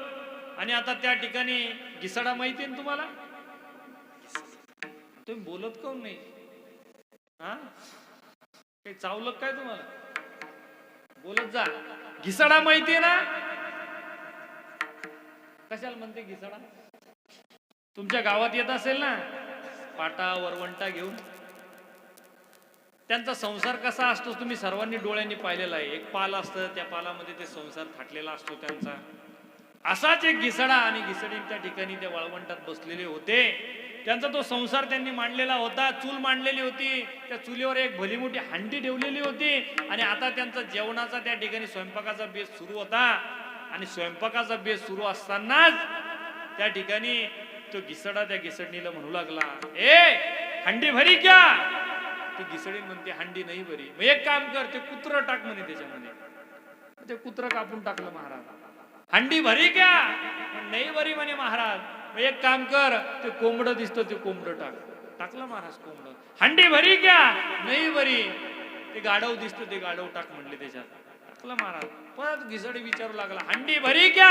आणि आता त्या ठिकाणी घिसडा माहिती आहे तुम्हाला. तुम्ही बोलत कोण नाही. हा काही चावलं काय तुम्हाला. बोलत जा. घिसडा माहितीये ना. कशाला म्हणते घिसडा. तुमच्या गावात येत असेल ना पाटा वरवंटा घेऊन. त्यांचा संसार कसा असतो तुम्ही सर्वांनी डोळ्यांनी पाहिलेला आहे. एक पाल असतं त्या पालामध्ये ते संसार थाटलेला असतो त्यांचा. असाच एक घिसडा आणि घिसडी त्या ठिकाणी त्या वाळवंटात बसलेले होते. त्यांचा तो संसार त्यांनी मांडलेला होता. चूल मांडलेली होती. त्या चुलीवर एक भली मोठी हांडी ठेवलेली होती आणि आता त्यांचा जेवणाचा त्या ठिकाणी स्वयंपाकाचा बेस सुरू होता. आणि स्वयंपाकाचा बेस सुरू असतानाच त्या ठिकाणी तो घिसडा त्या घिसडणीला म्हणू लागला ए हांडी भरी क्या. ती घिसडी म्हणते हांडी नाही भरी. मग एक काम कर ते कुत्र टाक म्हणे त्याच्यामध्ये. ते कुत्र कापून टाकलं महाराज. हांडी भरी क्या नाही भरी म्हणे महाराज. मग एक काम कर ते कोंबड दिसतं ते कोंबड टाक. टाकलं महाराज कोंबड. हांडी भरी क्या नाही भरी. ते गाढव दिसतं ते गाढव टाक म्हणले त्याच्यात. थकला महाराज. परत घिसडी विचारू लागला, हंडी भरी क्या?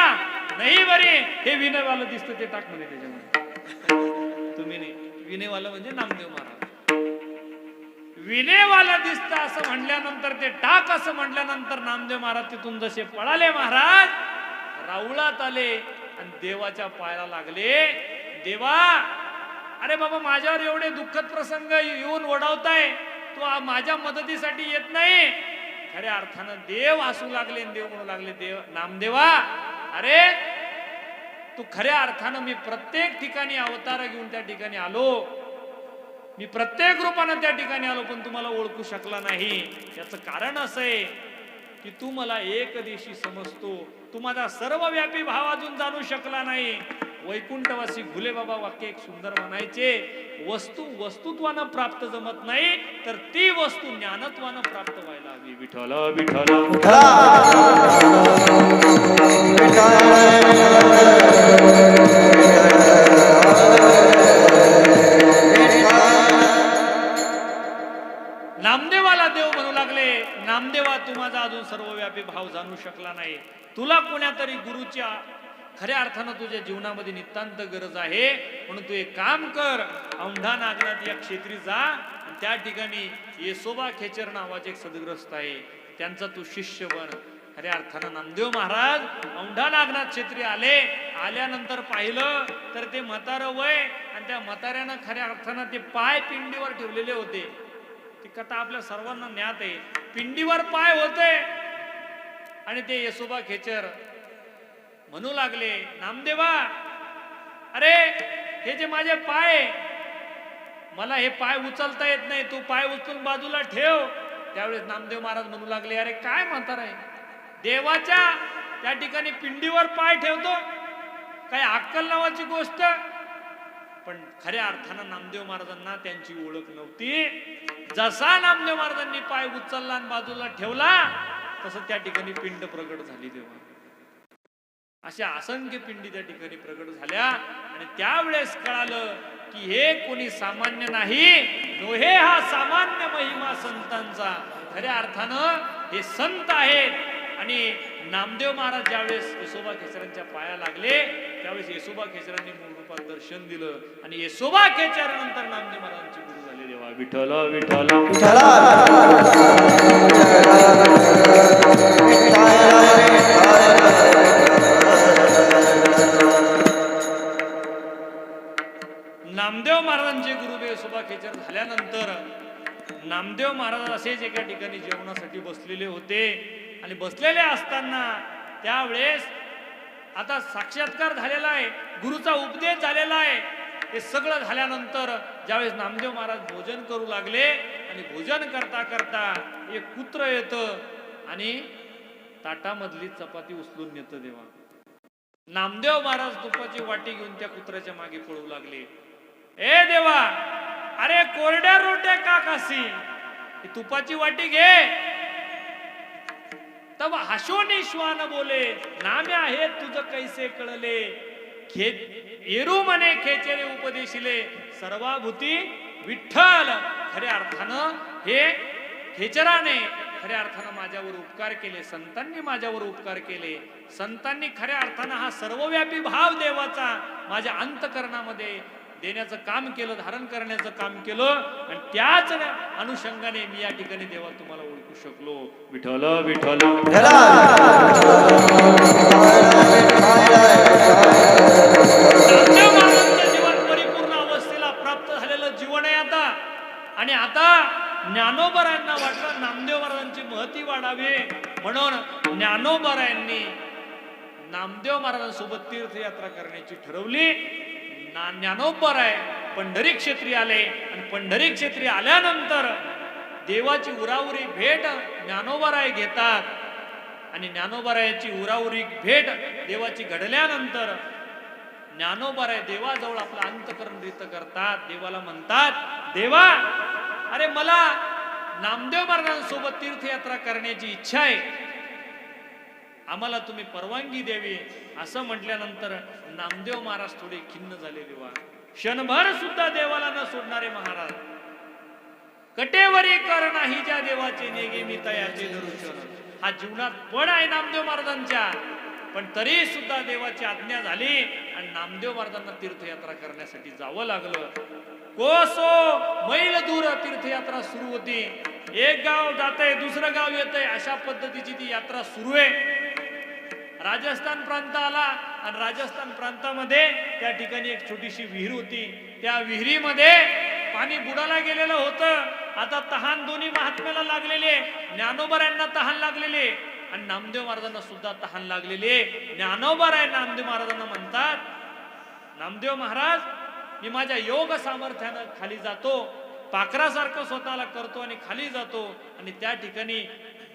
नाही भरी. हे विनयवालं दिसतं ते टाक म्हणे त्याच्यामध्ये. तुम्ही नाही, विनयवालं म्हणजे नामदेव महाराज. विनेवाला दिसत असं म्हणल्यानंतर ते टाक असं म्हटल्यानंतर नामदेव महाराज तिथून जसे पळाले महाराज, राऊळात आले आणि देवाच्या पायाला लागले. देवा, अरे बाबा माझ्यावर एवढे दुःखद प्रसंग येऊन ओढावताय, तू माझ्या मदतीसाठी येत नाही. खऱ्या अर्थानं देव हसू लागले, देव म्हणू लागले, देव नामदेवा, अरे तू खऱ्या अर्थानं, मी प्रत्येक ठिकाणी अवतार घेऊन त्या ठिकाणी आलो, मी प्रत्येक रूपानं त्या ठिकाणी आलो, पण तुम्हाला ओळखू शकला नाही. याचं कारण असं आहे की तू मला एक दिवशी समजतो, तू माझा सर्वव्यापी भाव अजून जाणू शकला नाही. वैकुंठवासी घुले बाबा वाक्य एक सुंदर म्हणायचे, वस्तू वस्तुत्वानं प्राप्त जमत नाही, तर ती वस्तू ज्ञानत्वानं प्राप्त व्हायला हवी. विठ्ठल विठ्ठल नामदेवाला देव म्हणू लागले, नामदेवा तू माझा अजून सर्वव्यापी भाव जाणू शकला नाही. तुला कोण्यातरी गुरुच्या खऱ्या अर्थानं तुझ्या जीवनामध्ये नितांत गरज आहे. म्हणून तू एक काम कर, औंढा नागनाथ या क्षेत्री जा, त्या ठिकाणी येसोबा खेचर नावाचे एक सद्ग्रस्त आहे, त्यांचा तू शिष्य बन. खऱ्या अर्थानं नामदेव महाराज औंढा नागनाथ क्षेत्री आले. आल्यानंतर पाहिलं तर ते म्हातारं वय, आणि त्या म्हाताऱ्यानं खऱ्या अर्थानं ते पाय पिंडीवर ठेवलेले होते. ती कथा आपल्या सर्वांना ज्ञात आहे. पिंडीवर पाय होते आणि ते येसोबा खेचर म्हणू लागले, नामदेवा, अरे हे जे माझे पाय, मला हे पाय उचलता येत नाही, तू पाय उचलून बाजूला ठेव. त्यावेळेस नामदेव महाराज म्हणू लागले, अरे काय म्हणता रे, देवाच्या त्या ठिकाणी पिंडीवर पाय ठेवतो, काय अक्कल नावाची गोष्ट. पण खऱ्या अर्थानं नामदेव महाराजांना त्यांची ओळख नव्हती. जसा नामदेव महाराजांनी पाय उचलला आणि बाजूला ठेवला, तसं त्या ठिकाणी पिंड प्रगट झाली. तेव्हा अशा असंख्य पिंडी त्या ठिकाणी प्रगट झाल्या. आणि त्यावेळेस कळालं की हे कोणी सामान्य नाही, नोहे हा सामान्य महिमा संतांचा. खऱ्या अर्थानं हे संत आहेत. आणि नामदेव महाराज ज्यावेळेस येसोबा खेचरांच्या पाया लागले, त्यावेळेस येसोबा खेचरांनी मूळ रूपात दर्शन दिलं, आणि येसोबा खेचरानंतर नामदेव महाराजांचे गुरु झाले. देवा विठ्ठल विठ्ठल नामदेव महाराजांचे गुरुदेव येसोबा खेचर झाल्यानंतर नामदेव महाराज असेच एका ठिकाणी जेवणासाठी बसलेले होते. आणि बसलेले असताना त्यावेळेस आता साक्षात्कार झालेला आहे, गुरुचा उपदेश झालेला आहे. हे सगळं झाल्यानंतर ज्यावेळेस नामदेव महाराज भोजन करू लागले, आणि भोजन करता करता एक कुत्र येतं आणि ताटामधली चपाती उचलून नेतं. देवा, नामदेव महाराज तुपाची वाटी घेऊन त्या कुत्र्याच्या मागे पळू लागले. ए देवा, अरे कोरड्या रोट्या का खासी, तुपाची वाटी घे. तब हशोनी श्वान बोले, नाम्या हे तुझ कैसे कळले, येरू म्हणे खेचेरे उपदेशिले, सर्वाभूती विठ्ठल. खऱ्या अर्थानं हे खेचराने खऱ्या अर्थानं माझ्यावर उपकार केले, संतांनी माझ्यावर उपकार केले. संतांनी खऱ्या अर्थानं हा सर्वव्यापी भाव देवाचा माझ्या अंतकरणामध्ये देण्याचं काम केलं, धारण करण्याचं काम केलं. आणि त्याच अनुषंगाने मी या ठिकाणी देवा तुम्हाला ओळखू शकलो. विठ्ठल विठ्ठल जीवन परिपूर्ण अवस्थेला प्राप्त झालेलं जीवन आहे आता. आणि आता ज्ञानोबरायांना वाटलं नामदेव महाराजांची महती वाढावी, म्हणून ज्ञानोबरायांनी नामदेव महाराजांसोबत तीर्थयात्रा करण्याची ठरवली. ज्ञानोबराय पंढरी क्षेत्री आले, आणि पंढरी क्षेत्री आल्यानंतर देवाची उराउरी भेट ज्ञानोबराय घेतात. आणि ज्ञानोबरायाची उराउरी भेट देवाची घडल्यानंतर ज्ञानोबराय देवाजवळ आपलं अंतकरण रित करतात. देवाला म्हणतात, देवा, अरे मला नामदेव महाराजांसोबत तीर्थयात्रा करण्याची इच्छा आहे, आम्हाला तुम्ही परवानगी द्यावी. असं म्हटल्यानंतर नामदेव महाराज थोडे खिन्न झाले. देवा, क्षणभर सुद्धा देवाला न सोडणारे महाराज, कटेवरी कर नाही ज्या देवाचे नेगे मी तयाचे धरुषण. हा जीवनात पण आहे नामदेव महाराजांच्या. पण तरी सुद्धा देवाची आज्ञा झाली आणि नामदेव महाराजांना तीर्थयात्रा करण्यासाठी जावं लागलं. कोसो मैल दूर तीर्थयात्रा सुरू होती. एक गाव जातंय दुसरं गाव येतंय अशा पद्धतीची ती यात्रा सुरू आहे. राजस्थान प्रांत आला आणि राजस्थान प्रांतामध्ये त्या ठिकाणी एक छोटीशी विहीर होती. त्या विहिरीमध्ये पाणी बुडाला गेलेलं होतं. आता तहान दोन्ही महात्म्याला लागलेले, ज्ञानोबरायांना तहान लागलेले आणि नामदेव महाराजांना सुद्धा तहान लागलेले. ज्ञानोबराय नामदेव महाराजांना म्हणतात, नामदेव महाराज मी माझ्या योग सामर्थ्यानं खाली जातो, पाखरासारखं स्वतःला करतो आणि खाली जातो आणि त्या ठिकाणी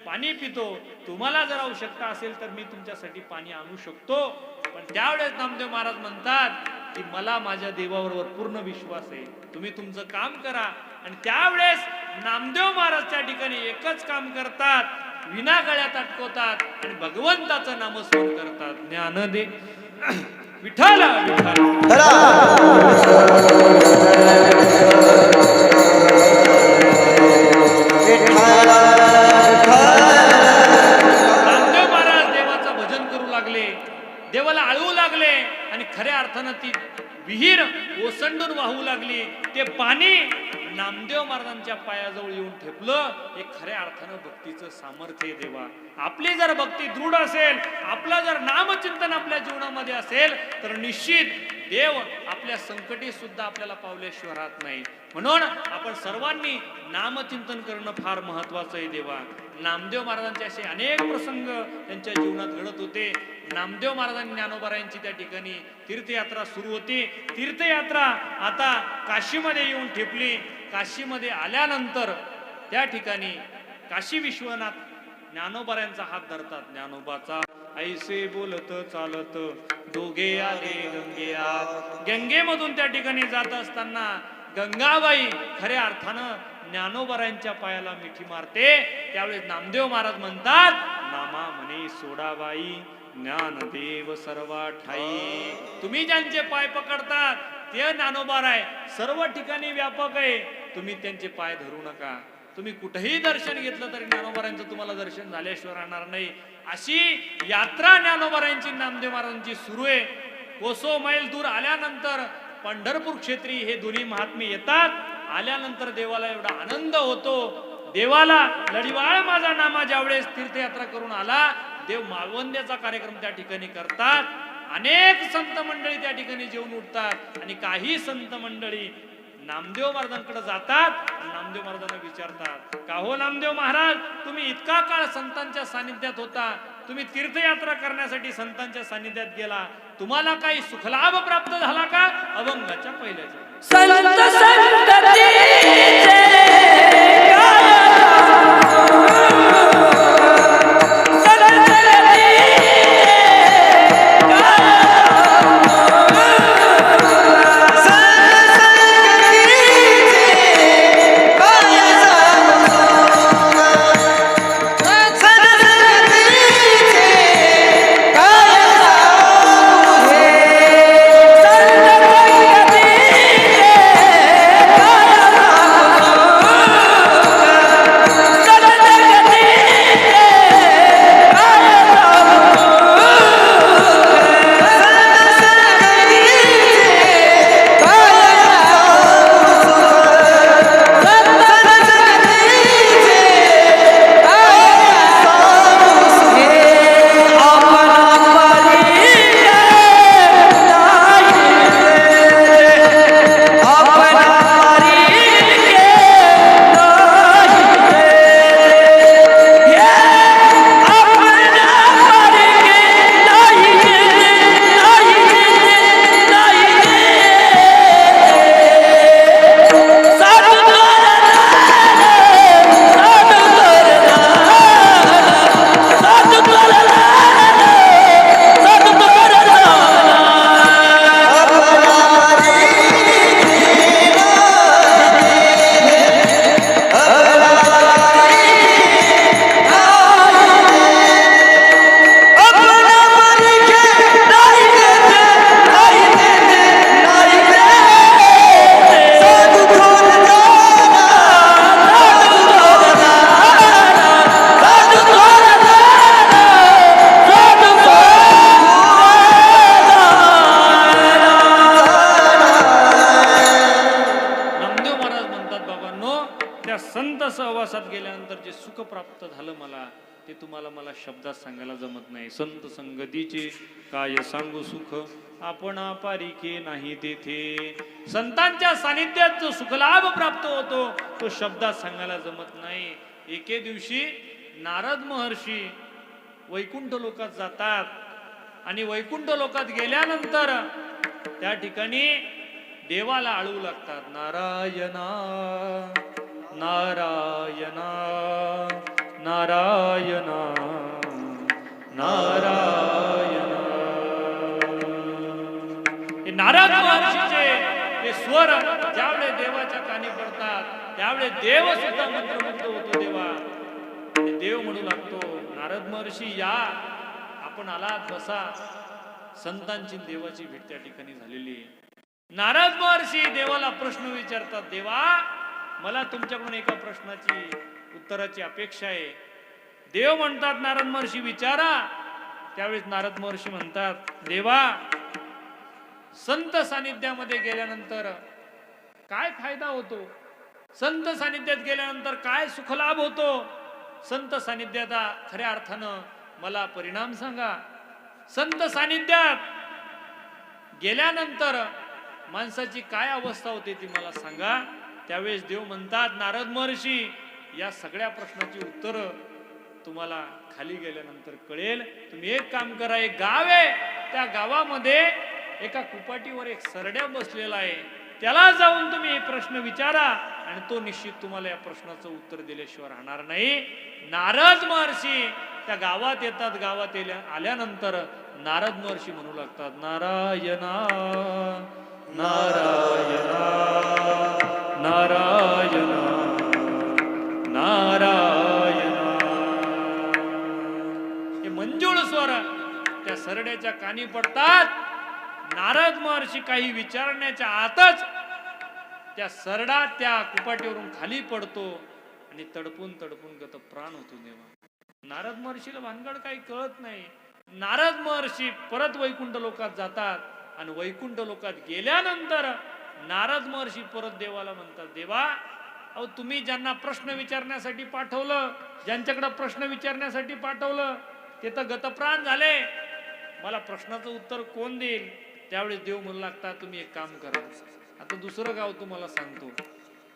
पाणी पितो. तुम्हाला जर आवश्यकता असेल तर मी तुमच्यासाठी पाणी आणू शकतो. पण त्यावेळेस नामदेव महाराज म्हणतात की मला माझ्या देवावर पूर्ण विश्वास आहे, तुम्ही तुमचं काम करा. आणि त्यावेळेस नामदेव महाराज त्या ठिकाणी एकच काम करतात, विना गळ्यात अटकवतात आणि भगवंताचं नामस्मरण करतात. ज्ञानदे विठ्ठल विठ्ठल. नामदेव महाराज देवाचं भजन करू लागले, देवाला आळवू लागले आणि खऱ्या अर्थानं ती विहीर ओसंडून वाहू लागली. ते पाणी नामदेव महाराजांच्या पायाजवळ येऊन ठेपलं. हे खऱ्या अर्थानं भक्तीचं सामर्थ्य आहे. देवा आपली जर भक्ती दृढ असेल, आपलं जर नामचिंतन आपल्या जीवनामध्ये असेल तर निश्चित देव आपल्या संकटी सुद्धा आपल्याला पावल्याशिवाय राहत नाही. म्हणून आपण सर्वांनी नामचिंतन करणं फार महत्वाचं आहे. देवा नामदेव महाराजांचे असे अनेक प्रसंग त्यांच्या जीवनात घडत होते. नामदेव महाराजांनी ज्ञानोबरायांची त्या ठिकाणी तीर्थयात्रा सुरू होती. तीर्थयात्रा आता काशीमध्ये येऊन ठेपली. काशीमध्ये आल्यानंतर त्या ठिकाणी काशी विश्वनाथ ज्ञानोबरायांचा हात धरतात. ज्ञानोबाचा ऐसे बोलत चालत दोघे आले गंगेआत. गंगेमधून त्या ठिकाणी जात असताना गंगाबाई खऱ्या अर्थानं ज्ञानोबरायांच्या पायाला मिठी मारते. त्यावेळेस नामदेव महाराज म्हणतात, नामा म्हणे सोडाबाई ज्ञानदेव सर्वा ठाई. तुम्ही ज्यांचे पाय पकडतात ते ज्ञानोबार आहे, सर्व ठिकाणी व्यापक आहे. तुम्ही त्यांचे पाय धरू नका. तुम्ही कुठेही दर्शन घेतलं तरी ज्ञानोबरायांचं तुम्हाला दर्शन झाल्याशिवाय राहणार नाही. अशी यात्रा ज्ञानोबरायांची नामदेव महाराजांची सुरू आहे. कोसो मैल दूर आल्यानंतर पंढरपूर क्षेत्री हे दोन्ही महात्मे येतात. आल्यानंतर देवाला एवढा आनंद होतो. देवाला लढीवाळ माझा नामा ज्यावेळेस तीर्थयात्रा करून आला, देव मावंद्याचा कार्यक्रम त्या ठिकाणी करतात. अनेक संत मंडळी त्या ठिकाणी जेवून उठतात आणि काही संत मंडळी नामदेव महाराजांकडे जातात. नामदेव महाराजांना विचारतात, का हो नामदेव महाराज, तुम्ही इतका काळ संतांच्या सानिध्यात होता, तुम्ही तीर्थयात्रा करण्यासाठी संतांच्या सानिध्यात गेला, तुम्हाला काही सुखलाभ प्राप्त झाला का? अभंगाच्या पहिल्याच्या संत संततीचे संत सहवासात गेल्यानंतर जे सुख प्राप्त झालं ते तुम्हाला मला शब्दात सांगायला जमत नाही. संत संगतीचे काय सांगू सुख, आपण पारिखे नाही तेथे. संतांच्या सानिध्यात जो सुखलाभ प्राप्त होतो तो शब्दात सांगायला जमत नाही. एके दिवशी नारद महर्षी वैकुंठ लोकात जातात आणि वैकुंठ लोकात गेल्यानंतर त्या ठिकाणी देवाला आळू लागतात. नारायणा नारायणा नारायणा नारायणा. हे नारद महर्षीचे हे स्वर ज्यावेळे देवाच्या कानी पडतात त्यावेळे देव सुद्धा मंत्रमुग्ध होतो देवा. आणि देव म्हणू लागतो, नारद महर्षी या, आपण आलात, बसा. संतांची देवाची भेट त्या ठिकाणी झालेली आहे. नारद महर्षी देवाला प्रश्न विचारतात, देवा मला तुमच्याकडून एका प्रश्नाची उत्तराची अपेक्षा आहे. देव म्हणतात नारद महर्षी विचारा. त्यावेळेस नारद महर्षी म्हणतात, देवा संत सानिध्यामध्ये गेल्यानंतर काय फायदा होतो, संत सानिध्यात गेल्यानंतर काय सुखलाभ होतो, संत सानिध्याचा खऱ्या अर्थानं मला परिणाम सांगा. संत सानिध्यात गेल्यानंतर माणसाची काय अवस्था होते ती मला सांगा. त्यावेळेस देव म्हणतात, नारद महर्षी या सगळ्या प्रश्नाची उत्तर तुम्हाला खाली गेल्यानंतर कळेल. तुम्ही एक काम करा, एक गाव आहे, त्या गावामध्ये एका कुपाटीवर एक सरड्या बसलेला आहे, त्याला जाऊन तुम्ही हे प्रश्न विचारा आणि तो निश्चित तुम्हाला या प्रश्नाचं उत्तर दिल्याशिवाय राहणार नाही. नारद महर्षी त्या गावात येतात. गावात आल्यानंतर नारद महर्षी म्हणू लागतात, नारायणा नारायणा नारायणा नारायणा. हे मंजूळ स्वर त्या सरड्याच्या कानी पडतात. नारद महर्षी काही विचारण्याच्या आतच त्या सरडा त्या कुपाटीवरून खाली पडतो आणि तडपून तडपून गत प्राण होतो देवा. नारद महर्षीला भानगड काही कळत नाही. नारद महर्षी परत वैकुंठ लोकात जातात आणि वैकुंठ लोकात गेल्यानंतर नारद महर्षी परत देवाला म्हणतात, देवा अहो तुम्ही ज्यांना प्रश्न विचारण्यासाठी पाठवलं, ज्यांच्याकडे प्रश्न विचारण्यासाठी पाठवलं ते तर गतप्राण झाले, मला प्रश्नाचं उत्तर कोण देईल. त्यावेळेस देव म्हणू लागतात, तुम्ही एक काम करा, आता दुसरं गाव तुम्हाला सांगतो,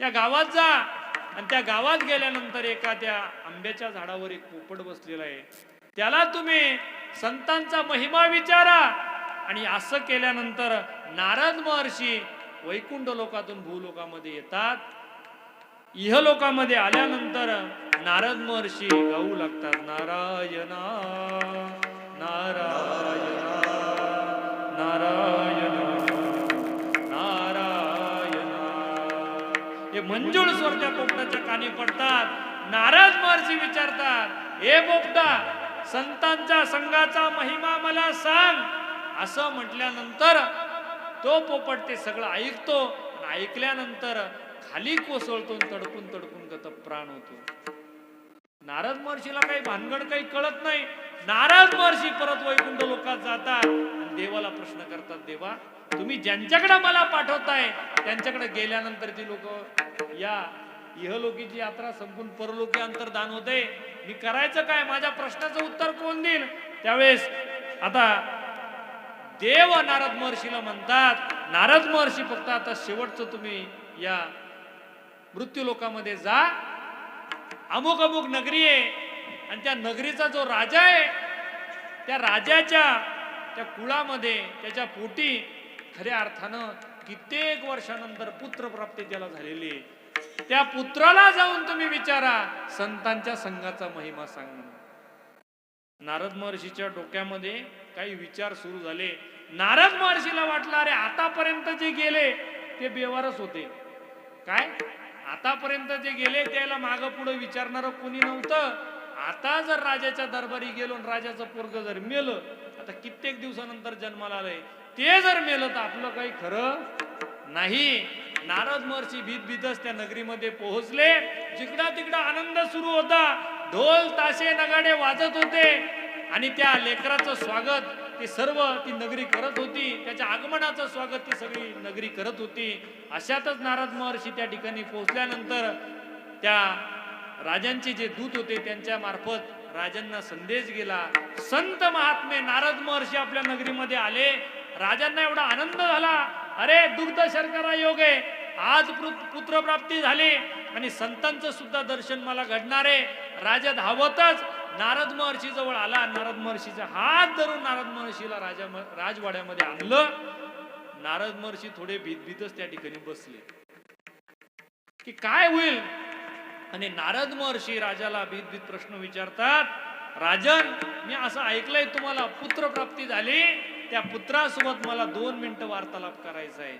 त्या गावात जा आणि त्या गावात गेल्यानंतर एका त्या आंब्याच्या झाडावर एक पोपट बसलेला आहे, त्याला तुम्ही संतांचा महिमा विचारा. आणि असं केल्यानंतर नारद महर्षी वैकुंठ लोकातून भूलोकामध्ये येतात. इहलोकामध्ये आल्यानंतर नारद महर्षी गाऊ लागतात, नारायणा नारायणा नारायणा नारायणा. हे मंजूळ स्वर त्या पोपटाच्या कानी पडतात. नारद महर्षी विचारतात, हे पोपटा संतांच्या संघाचा महिमा मला सांग. असं म्हटल्यानंतर तो पोपट ते सगळं ऐकतो. ऐकल्यानंतर खाली कोसळतो, तडपून तडपून गत प्राण होतो. नारद महर्षीला काही भानगड काही कळत नाही. नारद महर्षी परत वैकुंठ लोकात जातात आणि देवाला प्रश्न करतात, देवा तुम्ही ज्यांच्याकडे मला पाठवताय त्यांच्याकडे गेल्यानंतर ती लोक या इहलोकीची यात्रा संपून परलोकी अंतर्धान होते, मी करायचं काय, माझ्या प्रश्नाचं उत्तर कोण देईल. त्यावेळेस आता देव नारद महर्षीला म्हणतात, नारद महर्षी फक्त आता शेवटचं तुम्ही या मृत्यू लोकामध्ये जा, अमुक अमुक नगरी आहे आणि त्या नगरीचा जो राजा आहे त्या राजाच्या त्या कुळामध्ये त्याच्या पोटी खऱ्या अर्थानं कित्येक वर्षानंतर पुत्र प्राप्ती त्याला झालेली आहे. त्या पुत्राला जाऊन तुम्ही विचारा, संतांच्या संघाचा महिमा सांग. नारद महर्षीच्या डोक्यामध्ये काही विचार सुरू झाले. नारद महर्षीला वाटलं, अरे आतापर्यंत जे गेले ते बेवारस होते. काय आतापर्यंत जे गेले त्याला मागं पुढे विचारणारं कोणी नव्हतं. आता जर राजाच्या दरबारी गेलो आणि राजाचं पोरग जर मेलं, आता कित्येक दिवसानंतर जन्माला आलंय, ते जर मेलं तर आपलं काही खरं नाही. नारद महर्षी भीत भीतच त्या नगरीमध्ये पोहोचले. जिकडा तिकडा आनंद सुरू होता, ढोल ताशे नगाडे वाजत होते आणि त्या लेकराचं स्वागत ती सर्व ती नगरी करत होती. त्याच्या आगमनाचं स्वागत ती सगळी नगरी करत होती. अशातच नारद महर्षी त्या ठिकाणी पोहोचल्यानंतर त्या राजांचे जे दूत होते त्यांच्या मार्फत राजांना संदेश गेला. संत महात्मे नारद महर्षी आपल्या नगरीमध्ये आले. राजांना एवढा आनंद झाला, अरे दुग्ध शर्करा योग आहे, आज पुत्रप्राप्ती झाली आणि संतांचं सुद्धा दर्शन मला घडणार आहे. राजा धावतच नारद महर्षी जवळ आला. नारद महर्षीचा हात धरून नारद महर्षीला राजवाड्यामध्ये आणलं. नारद महर्षी थोडे भीतभीतच त्या ठिकाणी बसले की काय होईल. आणि नारद महर्षी राजाला भीतभीत प्रश्न विचारतात. राजन, मी असं ऐकलंय तुम्हाला पुत्र प्राप्ती झाली, त्या पुत्रासोबत मला 2 मिनिटं वार्तालाप करायचा आहे.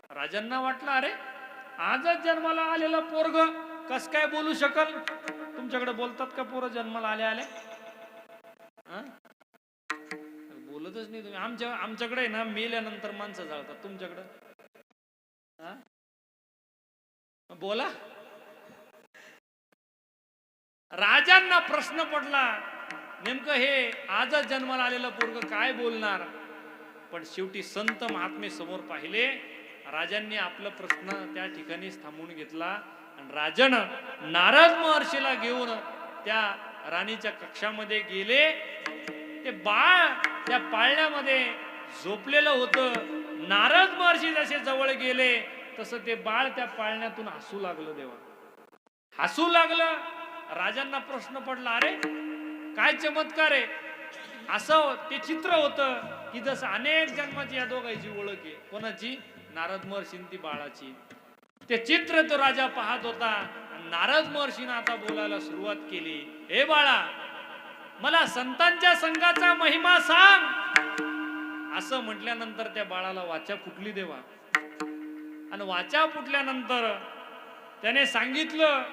राजांना वाटलं, अरे आजच जन्माला आलेला पोरग कस काय बोलू शकल. तुमच्याकडे बोलतात का पोरं जन्माला आले आले? बोलतच नाही तुम्ही. आमच्याकडे ना मेल्यानंतर माणसं जाळतात. तुमच्याकडे बोला. राजांना प्रश्न पडला, नेमकं हे आजच जन्माला आलेलं पोरग काय बोलणार. पण शेवटी संत महात्मे समोर पाहिले. राजांनी आपला प्रश्न त्या ठिकाणीच थांबवून घेतला आणि राजन नारद महर्षीला घेऊन त्या राणीच्या कक्षामध्ये गेले. ते बाळ त्या पाळण्यामध्ये झोपलेलं होतं. नारद महर्षी जसे जवळ गेले तसं ते बाळ त्या पाळण्यातून हसू लागलं. देवा हसू लागलं. राजांना प्रश्न पडला, अरे काय चमत्कार आहे. असं ते चित्र होतं की जसं अनेक जन्माची या दोघांची ओळख आहे. कोणाची? नारद महर्षी ती बाळाची. ते चित्र तो राजा पाहत होता. नारद महर्षीने आता बोलायला सुरुवात केली. हे बाळा, मला संतांच्या संघाचा महिमा सांग. असं म्हटल्यानंतर त्या बाळाला वाचा फुटली. देवा आणि वाचा फुटल्यानंतर त्याने सांगितलं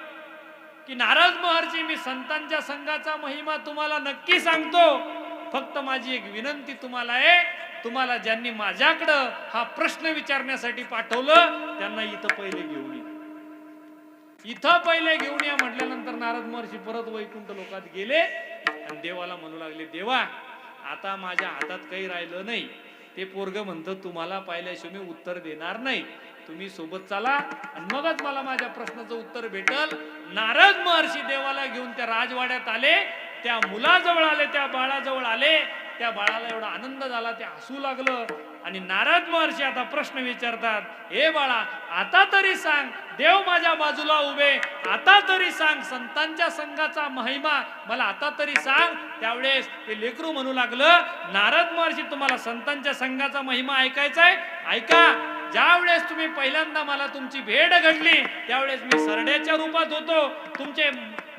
की नारद महर्षी, मी संतांच्या संघाचा महिमा तुम्हाला नक्की सांगतो. फक्त माझी एक विनंती तुम्हाला आहे, तुम्हाला ज्यांनी माझ्याकडं हा प्रश्न विचारण्यासाठी पाठवलं त्यांना इथं पहिले घेऊन या. इथं पहिले घेऊन या म्हटल्यानंतर नारद महर्षी परत वैकुंठ लोकात गेले आणि देवाला म्हणू लागले, देवा आता माझ्या हातात काही राहिलं नाही. ते पोरग म्हणतं तुम्हाला पाहिल्याशिवाय मी उत्तर देणार नाही. तुम्ही सोबत चला आणि मगच मला माझ्या प्रश्नाचं उत्तर भेटल. नारद महर्षी देवाला घेऊन त्या राजवाड्यात आले. त्या मुलाजवळ आले, त्या बाळाजवळ आले. त्या बाळाला एवढा आनंद झाला, ते हसू लागलं. आणि नारद महर्षी आता प्रश्न विचारतात, हे बाळा आता तरी सांग, देव माझ्या बाजूला उभे, आता तरी सांग संतांच्या संघाचा महिमा मला आता तरी सांग. त्यावेळेस ते लेकरू म्हणू लागलं, नारद महर्षी तुम्हाला संतांच्या संघाचा महिमा ऐकायचा आहे? ऐका. ज्या वेळेस तुम्ही पहिल्यांदा मला तुमची भेट घडली त्यावेळेस मी सरड्याच्या रूपात होतो. तुमचे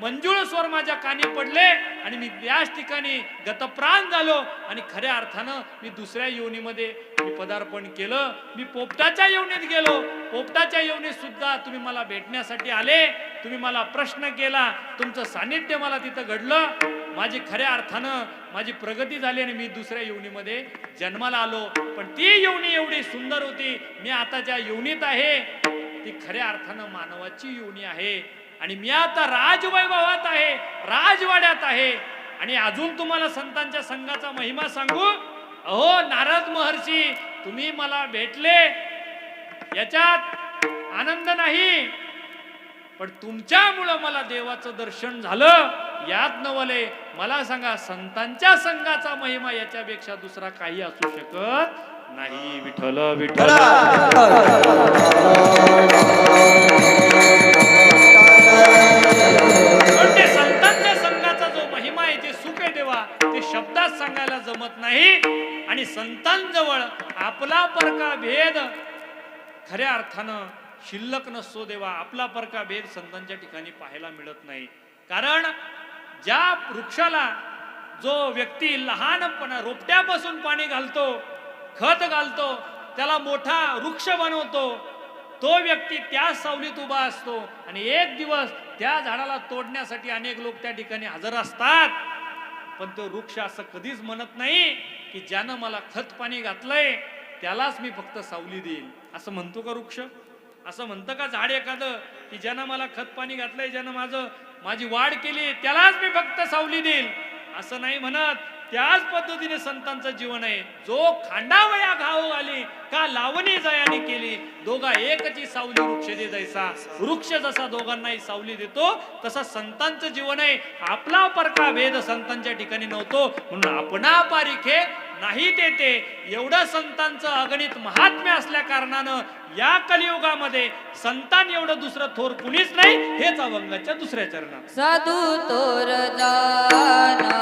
मंजूळ स्वर माझ्या कानी पडले आणि मी त्याच ठिकाणी गतप्राण झालो आणि खऱ्या अर्थानं मी दुसऱ्या योनीमध्ये मी पदार्पण केलं. मी पोपटाच्या योनीत गेलो. पोपटाच्या योनीत सुद्धा तुम्ही मला भेटण्यासाठी आले. तुम्ही मला प्रश्न केला, तुमचं सानिध्य मला तिथं घडलं. माझी खऱ्या अर्थानं माझी प्रगती झाली आणि मी दुसऱ्या योनीमध्ये जन्माला आलो. पण ती योनी एवढी सुंदर होती. मी आता ज्या योनीत आहे ती खऱ्या अर्थानं मानवाची योनी आहे आणि मी आता राजवैभवात आहे, राजवाड्यात आहे. आणि अजून तुम्हाला संतांच्या संघाचा महिमा सांगू? अहो नारद महर्षी, तुम्ही मला भेटले याच्यात आनंद नाही, पण तुमच्यामुळं मला देवाचं दर्शन झालं यात नवले. मला सांगा, संतांच्या संघाचा महिमा याच्यापेक्षा दुसरा काही असू शकत नाही. विठ्ठल विठ्ठल. ते संतांच्या संघाचा जो महिमा आहे, जे सुख आहे देवा, ते शब्दात सांगायला जमत नाही. आणि संतांजवळ आपला परका भेद खऱ्या अर्थानं शिल्लक नसतो देवा. आपला परका भेद संतांच्या ठिकाणी पाहायला मिळत नाही. कारण ज्या वृक्षाला जो व्यक्ती लहानपणा रोपट्यापासून पाणी घालतो, खत घालतो, त्याला मोठा वृक्ष बनवतो, तो व्यक्ती त्या सावलीत उभा असतो आणि एक दिवस त्या झाडाला तोडण्यासाठी अनेक लोक त्या ठिकाणी हजर असतात. पण तो वृक्ष असं कधीच म्हणत नाही की ज्यानं मला खत पाणी घातलंय त्यालाच मी फक्त सावली देईल. असं म्हणतो का वृक्ष? असं म्हणतं का झाड एखादं की ज्यानं मला खत पाणी घातलंय, ज्यानं माझी वाढ केली त्यालाच मी फक्त सावली देईल? असं नाही म्हणत. त्याच पद्धतीने संतांचं जीवन आहे. जो खांडावया घाव आली का लावणी जयाने केली, दोघा एकची सावली वृक्ष दे जैसा. वृक्ष जसा दोघांनाही सावली देतो तसा संतांचं जीवन आहे. आपला परका भेद संतांच्या ठिकाणी नव्हतो, म्हणून आपणा पारिखे नाही देते. एवढं संतांचं अगणित महात्म्य असल्या कारणानं या कलियुगामध्ये संतान एवढं दुसरं थोर कुणीच नाही. हेच अभंगाच्या दुसऱ्या चरणात. साधू तोर जाना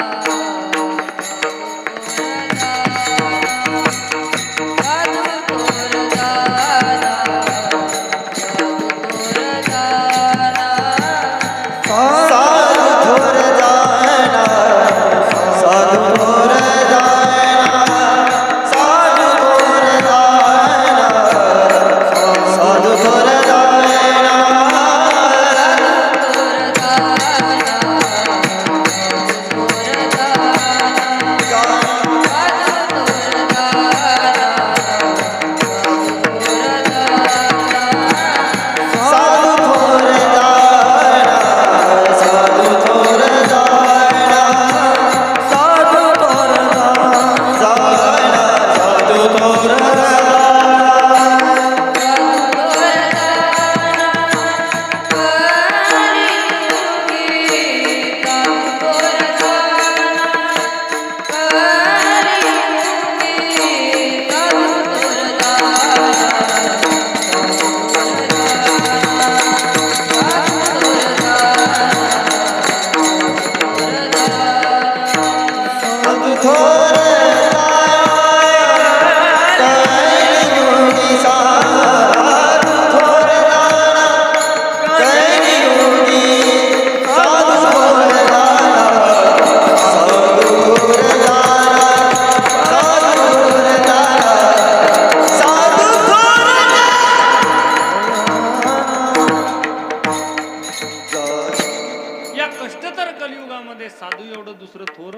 साधू एवढं दुसरं थोर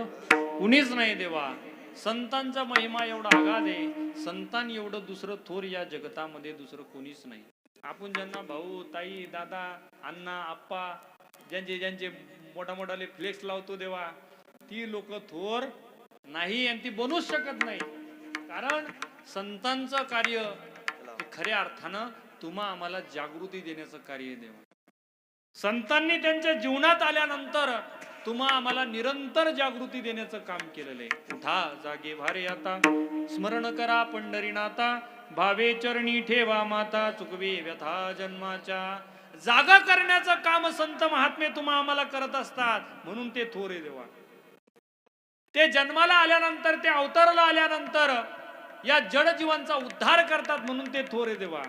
कुणीच नाही देवा. संतांचा महिमा एवढा आगाध आहे. संतान एवढं दुसरं थोर या जगतामध्ये दुसरं कोणीच नाही. आपण ज्यांना भाऊ ताई दादा अण्णा आप्पा ज्यांचे ज्यांचे मोठा मोठाले फ्लेक्स लावतो देवा, ती लोक थोर नाही आणि ती बनूच शकत नाही. कारण संतांचं कार्य खऱ्या अर्थानं तुम्हा आम्हाला जागृती देण्याचं कार्य देवा. संतांनी त्यांच्या जीवनात आल्यानंतर तुम्हा आम्हाला निरंतर जागृती देण्याचं काम केलेलं आहे. उठा जागे भारे आता, स्मरण करा पंढरीनाथा, भावे चरणी ठेवा माता, चुकवे व्यथा जन्माच्या. जागा करण्याचं काम संत महात्मे तुम्हा आम्हाला करत असतात, म्हणून ते थोरे देवा. ते जन्माला आल्यानंतर, ते अवताराला आल्यानंतर या जड जीवांचा उद्धार करतात, म्हणून ते थोरे देवा.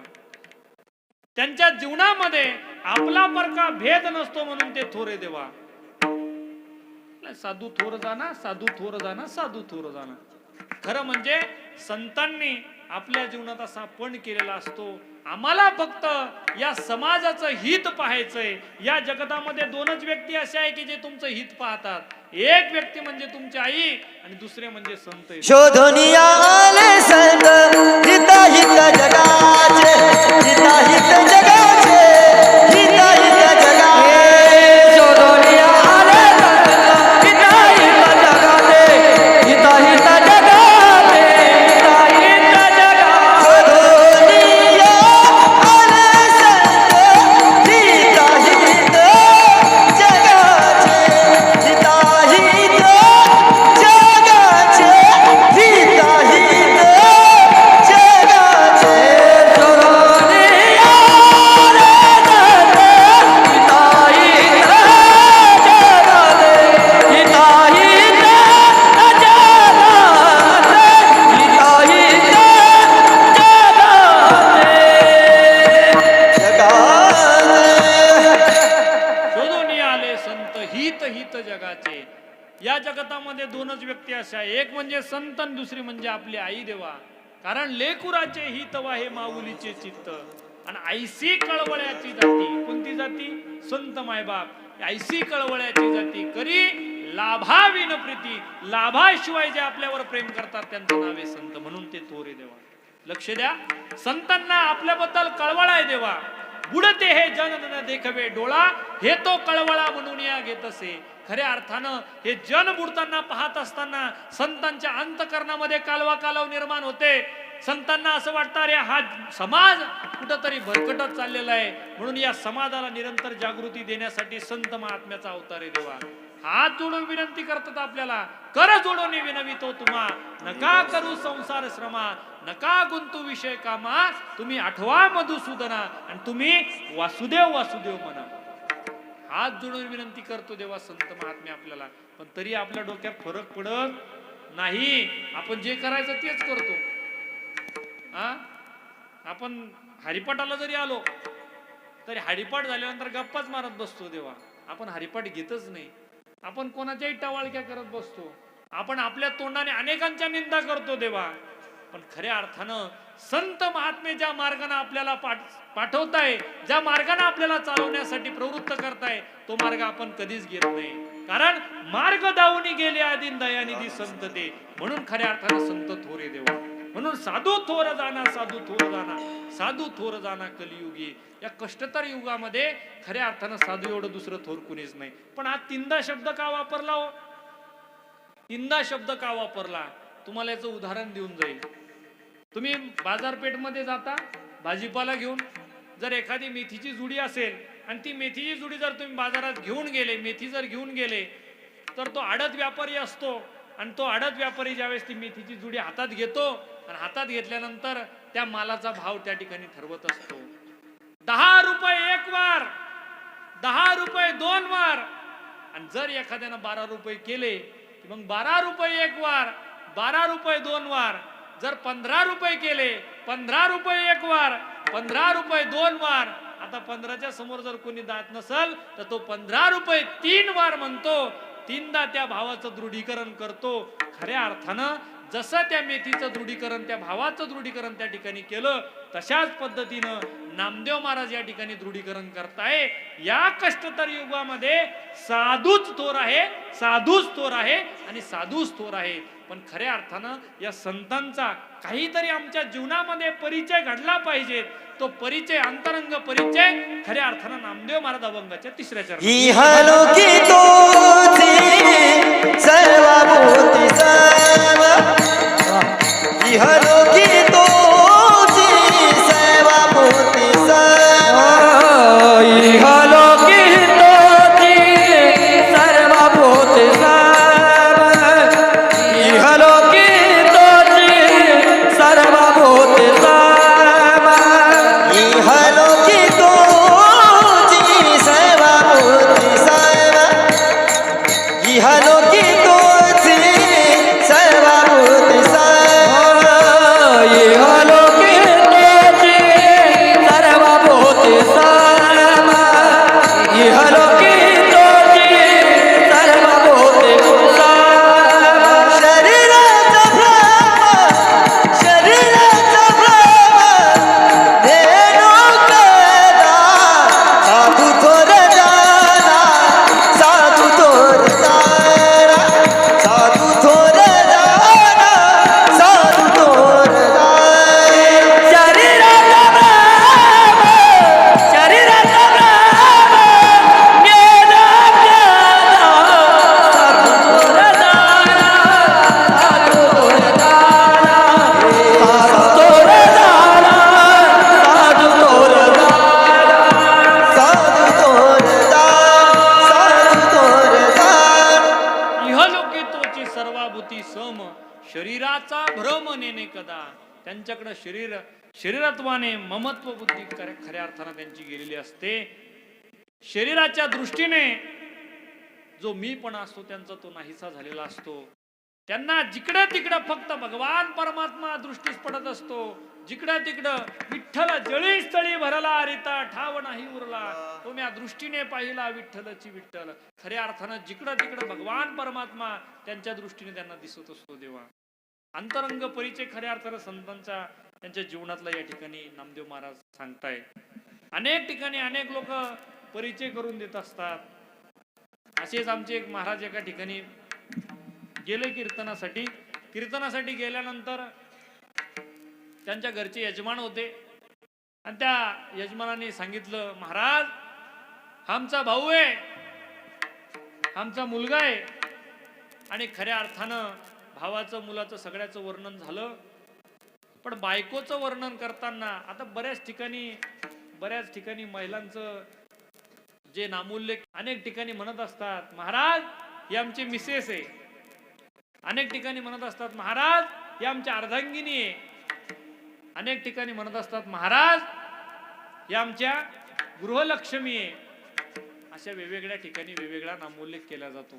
त्यांच्या जीवनामध्ये आपला परका भेद नसतो, म्हणून ते थोरे देवा. साधू थोर जाना, साधू थोर जाना, साधू थोर जाना. खरं म्हणजे संतांनी आपल्या जीवनात असा पण केलेला असतो. आम्हाला फक्त या समाजाचं हित पाहायचंय. या जगतामध्ये दोनच व्यक्ती असे आहे की जे तुमचं हित पाहतात. एक व्यक्ती म्हणजे तुमची आई आणि दुसरे म्हणजे संत. शोधून आले संत हित हित जगाचे, हित हित जगाचे, हित हित जगाचे. शोधून आले संत हित हित जगाचे, हित हित जगाचे, हित हित जगाचे. शोधून आले संत हित हित जगाचे, हित हित जगाचे, हित हित जगाचे. जगाचे. या जगतामध्ये दोनच व्यक्ती अशा, एक म्हणजे संत आणि दुसरी म्हणजे आपली आई देवा. कारण लेकुराचे हित वाहे माऊलीचे चित्त, आणि ऐसी कळवळ्याची जाती. कोणती जाती? संत मायबाप. ऐसी कळवळ्याची जाती करी लाभाविन प्रीती. लाभाशिवाय जे आपल्यावर प्रेम करतात त्यांचं नाव आहे संत, म्हणून ते थोरे देवा. लक्ष द्या, संतांना आपल्याबद्दल कळवळ आहे देवा. बुडते हे जन न देखवे डोळा, हे तो कळवळा म्हणून या घेत असे. खऱ्या अर्थानं हे जन बुडताना पाहत असताना संतांच्या अंतकरणामध्ये कालवा कालव निर्माण होते. संतांना असं वाटतं अरे हा समाज कुठंतरी भरकटत चाललेला आहे, म्हणून या समाजाला निरंतर जागृती देण्यासाठी संत महात्म्याचा अवतार आहे देवा. हात जोडून विनंती करतात आपल्याला, कर जोडून विनवितो तुम्हा, नका करू संसार श्रमा, नका गुंतू विषय कामा, तुम्ही आठवा मधुसूदना आणि तुम्ही वासुदेव वासुदेव म्हणा. हात जोडून विनंती करतो देवा संत महात्मे आपल्याला, पण तरी आपल्या डोक्यात फरक पडत नाही. आपण जे करायचं तेच करतो. आपण हरिपाठाला जरी आलो तरी हरिपाठ झाल्यानंतर गप्पाच मारत बसतो देवा. आपण हरिपाठ घेतच नाही. आपण कोणाच्याही टवाळक्या करत बसतो. आपण आपल्या तोंडाने अनेकांच्या निंदा करतो देवा. पण खऱ्या अर्थानं संत महात्मे ज्या मार्गाने आपल्याला पाठवताय, ज्या मार्गाने आपल्याला चालवण्यासाठी प्रवृत्त करताय, तो मार्ग आपण कधीच घेत नाही. कारण मार्ग दावणी गेले आदिन दयानिधी संत ते, म्हणून खऱ्या अर्थानं संत थोरे देवा. म्हणून साधू थोर जाना, साधू थोर जाना, साधू थोर जाना कलियुगी. या कष्टतर युगामध्ये खऱ्या अर्थानं साधू एवढं दुसरं थोर कुणीच नाही. पण हा तिंदा शब्द का वापरला हो? तिंदा शब्द का वापरला? तुम्हाला याचं उदाहरण देऊन जाईल. तुम्ही बाजारपेठमध्ये जाता भाजीपाला घेऊन, जर एखादी मेथीची जुडी असेल आणि ती मेथीची जुडी जर तुम्ही बाजारात घेऊन गेले, मेथी जर घेऊन गेले, तर तो आडत व्यापारी असतो आणि तो आडत व्यापारी ज्यावेळेस ती मेथीची जुडी हातात घेतो आणि हातात घेतल्यानंतर त्या मालाचा भाव त्या ठिकाणी ठरवत असतो. 10 रुपये एक वार, 10 रुपये 2 वार. आणि जर एखाद्यानं 12 रुपये केले की मग 12 रुपये एक वार, 12 रुपये 2 वार. जर 15 रुपये केले, 15 रुपये एक वार, 15 रुपये 2 वार. आता 15च्या समोर जर कोणी जात नसल तर तो 15 रुपये 3 वार म्हणतो. तीनदा त्या भावाचं दृढीकरण करतो. खऱ्या अर्थानं जसं त्या मेथीचं दृढीकरण, त्या भावाचं दृढीकरण त्या ठिकाणी केलं, तशाच पद्धतीनं नामदेव महाराज या ठिकाणी दृढीकरण करताय. या कष्टतर युगामध्ये साधूच थोर आहे, साधूच थोर आहे आणि साधूच थोर आहे. पण खऱ्या अर्थानं या संतांचा काहीतरी आमच्या जीवनामध्ये परिचय घडला पाहिजे. तो परिचय, अंतरंग परिचय खऱ्या अर्थानं नामदेव महाराज अभंगाच्या 3ऱ्या चरणात. इहलोकी तोची सर्वभूती सर्व, इहलोकी तोची सर्वभूती सर्व, इहलोकी तोची सर्वभूती सर्व, इहलोकी तोची सर्वभूती सर्व, इहलोकी तोची सर्वभूती सर्व, इहलोकी तोची सर्वभूती सर्व, इहलोकी तोची सर्वभूती सर्व, इहलोकी तोची सर्वभूती सर्व. शरीराचा भ्रम, शरीराचा भ्रम धेनु कदा, साधू थोर जाना, साधू थोर जाना, साधू थोर जाना, साधू थोर जाना. शरीराचा भ्रम, शरीराचा भ्रम धेनु कदा, साधू थोर जाना, साधू थोर जाना, साधू थोर जाना, साधू थोर जाना, साधू थोर जाना, साधू थोर जाना. इहलोकी तोची सर्वाभूती सम, शरीराचा भ्रम नेणे कदा. त्यांच्याकडे शरीरत्वाने ममत्व बुद्धी खऱ्या अर्थानं त्यांची गेलेली असते. शरीराच्या दृष्टीने जो मीपणा असतो त्यांचा तो नाहीसा झालेला असतो. त्यांना जिकडे तिकडं फक्त भगवान परमात्मा दृष्टीस पडत असतो. जिकडे तिकडं विठ्ठल जळी स्थळी भरला हरिता, ठाव नाही उरला, तो म्या दृष्टीने पाहिला विठ्ठलची विठ्ठल. खऱ्या अर्थानं जिकडं तिकडं भगवान परमात्मा त्यांच्या दृष्टीने त्यांना दिसत असतो देवा. अंतरंग परिचय खऱ्या अर्थानं संतांचा त्यांच्या जीवनातला या ठिकाणी नामदेव महाराज सांगताय. अनेक ठिकाणी अनेक लोक परिचय करून देत असतात. असेच आमचे एक महाराज एका ठिकाणी गेले कीर्तनासाठी. कीर्तनासाठी गेल्यानंतर त्यांच्या घरचे यजमान होते आणि त्या यजमानाने सांगितलं, महाराज आमचा भाऊ आहे, आमचा मुलगा आहे आणि खऱ्या अर्थानं भावाचं मुलाचं सगळ्याचं वर्णन झालं. पण बायकोचं वर्णन करताना आता बऱ्याच ठिकाणी महिलांचं जे नामूल्य अनेक ठिकाणी म्हणत असतात महाराज ही आमची मिसेस आहे, अनेक ठिकाणी म्हणत असतात महाराज ही आमची अर्धांगिनी आहे, अनेक ठिकाणी म्हणत असतात महाराज ही आमच्या गृहलक्ष्मी आहे. अशा वेगवेगळ्या ठिकाणी वेगवेगळा नामोल्लेख केला जातो.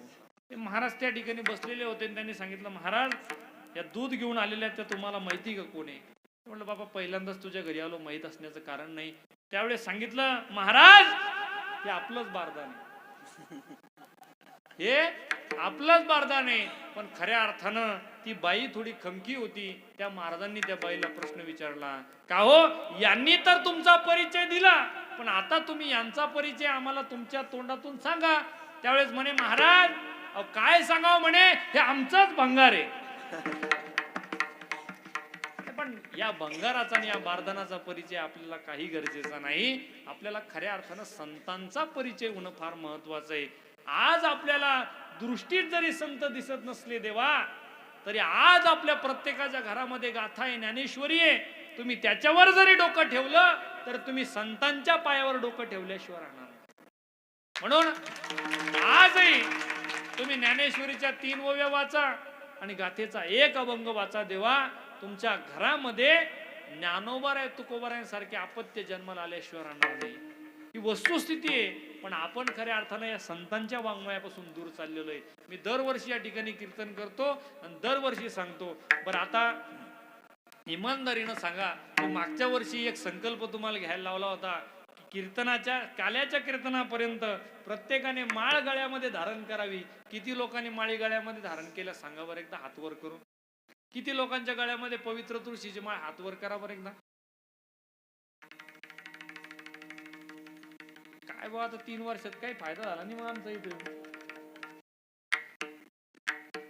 ते महाराज त्या ठिकाणी बसलेले होते आणि त्यांनी सांगितलं महाराज या दूध घेऊन आलेल्या त्या तुम्हाला माहिती का कोण आहे? म्हटलं बाबा पहिल्यांदाच तुझ्या घरी आलो, माहित असण्याचं कारण नाही. त्यावेळेस सांगितलं महाराज हे आपलंच बारदान आहे, हे आपलंच बारदान आहे. पण खऱ्या अर्थानं ती बाई थोडी खमकी होती. त्या महाराजांनी त्या बाईला प्रश्न विचारला का हो यांनी तर तुमचा परिचय दिला, पण आता तुम्ही यांचा परिचय आम्हाला तुमच्या तोंडातून सांगा. त्यावेळेस म्हणे महाराज अहो काय सांगावं म्हणे हे आमचंच भंगार आहे. पण या भंगाराचा आणि या बारदानाचा परिचय आपल्याला काही गरजेचा नाही. आपल्याला खऱ्या अर्थानं संतांचा परिचय होणं फार महत्वाचं आहे. आज आपल्याला दृष्टीत जरी संत दिसत नसले देवा, तरी आज आपल्या प्रत्येकाच्या घरामध्ये गाथा आहे, ज्ञानेश्वरी आहे. तुम्ही त्याच्यावर जरी डोकं ठेवलं तर तुम्ही संतांच्या पायावर डोकं ठेवल्याशिवाय राहणार. म्हणून आजही तुम्ही ज्ञानेश्वरीच्या 3 ओव्या वाचा आणि गाथेचा 1 अभंग वाचा देवा. तुमच्या घरामध्ये ज्ञानोबा तुकोबारायांसारखे अपत्य जन्माला आल्याशिवाय राहणार नाही. ही वस्तुस्थिती आहे. पण आपण खऱ्या अर्थानं या संतांच्या वाङ्मयापासून दूर चाललेलो आहे. मी दरवर्षी या ठिकाणी कीर्तन करतो आणि दरवर्षी सांगतो. बरं आता इमानदारीनं सांगा, मागच्या वर्षी एक संकल्प तुम्हाला घ्यायला लावला होता की कीर्तनाच्या काल्याच्या कीर्तनापर्यंत प्रत्येकाने माळ गळ्यामध्ये धारण करावी. किती लोकांनी माळी गळ्यामध्ये धारण केल्या सांगा बरं एकदा हात वर करून. किती लोकांच्या गळ्यामध्ये पवित्र तुळशीची माळ हात वर करा बरं एकदा. काय बाबा आता 3 वर्षात काही फायदा झाला नाही मग आमचा इथे.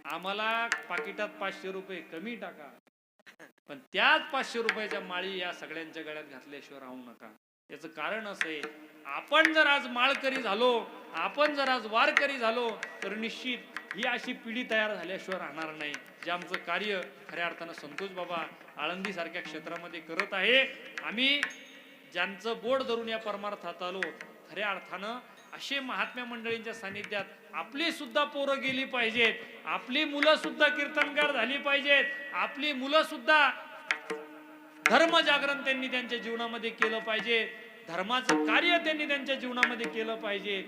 आम्हाला पाकिटात 500 रुपये कमी टाका, पण त्याच 500 रुपयाच्या माळी या सगळ्यांच्या गळ्यात घातल्याशिवाय राहू नका. याचं कारण असं आहे, आपण जर आज माळकरी झालो, आपण जर आज वारकरी झालो तर निश्चित ही अशी पिढी तयार झाल्याशिवाय राहणार नाही. जे आमचं कार्य खऱ्या अर्थानं संतोष बाबा आळंदी सारख्या क्षेत्रामध्ये करत आहे. आम्ही ज्यांचं बोट धरून या परमार्थात आलो, खऱ्या अर्थानं असे महात्म्या मंडळींच्या सानिध्यात आपली सुद्धा पोरं गेली पाहिजेत, आपली मुलं सुद्धा कीर्तनकार झाली पाहिजेत, आपली मुलं सुद्धा धर्म जागरण त्यांनी त्यांच्या जीवनामध्ये केलं पाहिजे, धर्माचं कार्य त्यांनी त्यांच्या जीवनामध्ये केलं पाहिजे.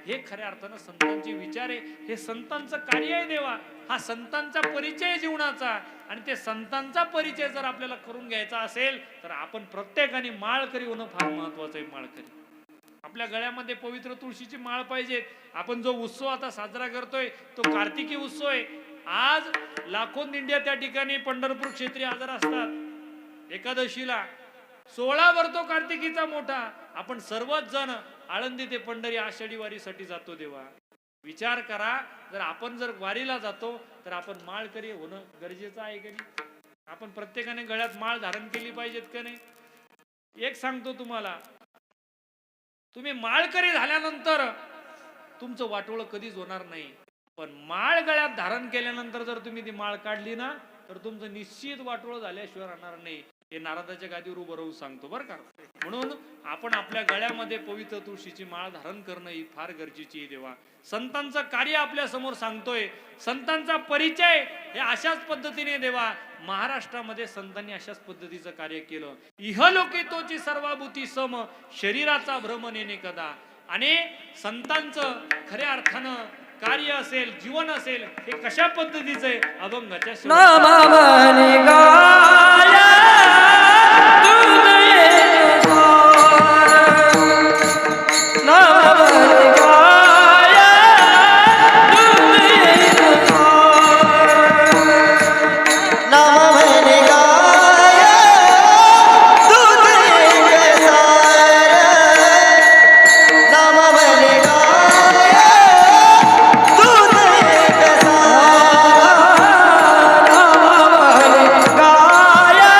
हे खऱ्या अर्थानं संतांचे विचार आहे, हे संतांचं कार्य आहे देवा. हा संतांचा परिचय जीवनाचा, आणि ते संतांचा परिचय जर आपल्याला करून घ्यायचा असेल तर आपण प्रत्येकाने माळकरी होणं फार महत्वाचं आहे. माळकरी आपल्या गळ्यामध्ये पवित्र तुळशीची माळ पाहिजे. आपण जो उत्सव आता साजरा करतोय तो कार्तिकी उत्सव आहे. आज लाखो दिंड्या त्या ठिकाणी पंढरपूर क्षेत्री हजर असतात. एकादशीला 16 भरतो कार्तिकीचा मोठा. आपण सर्वच जण आळंदी ते पंढरी आषाढी वारीसाठी जातो देवा. विचार करा, जर आपण जर वारीला जातो तर आपण माळकरी होणं गरजेचं आहे की नाही? आपण प्रत्येकाने गळ्यात माळ धारण केली पाहिजेत का नाही? एक सांगतो तुम्हाला, तुम्ही माळकरी झाल्यानंतर तुमचं वाटोळं कधीच होणार नाही, पण माळ गळ्यात धारण केल्यानंतर जर तुम्ही ती माळ काढली ना तर तुमचं निश्चित वाटोळं झाल्याशिवाय राहणार नाही. हे नारदाच्या गादीवर उभं राहून सांगतो बरं का. म्हणून आपण आपल्या गळ्यामध्ये पवित्र तुळशीची माळ धारण करणं ही फार गरजेची आहे देवा. संतांचं कार्य आपल्या समोर सांगतोय, संतांचा परिचय हे अशाच पद्धतीने देवा. महाराष्ट्रामध्ये संतांनी अशाच पद्धतीचं कार्य केलं. इहलोकी तोची सर्वाभूती सम, शरीराचा भ्रम नेणे कदा. आणि संतांचं खऱ्या अर्थानं कार्य असेल, जीवन असेल, हे कशा पद्धतीचं आहे अभंगाच्या नामावली गाया दूध येतो नामावली गाया दूध येतो नामावली गाया दूध येतो नामावली गाया दूध येतो नामावली गाया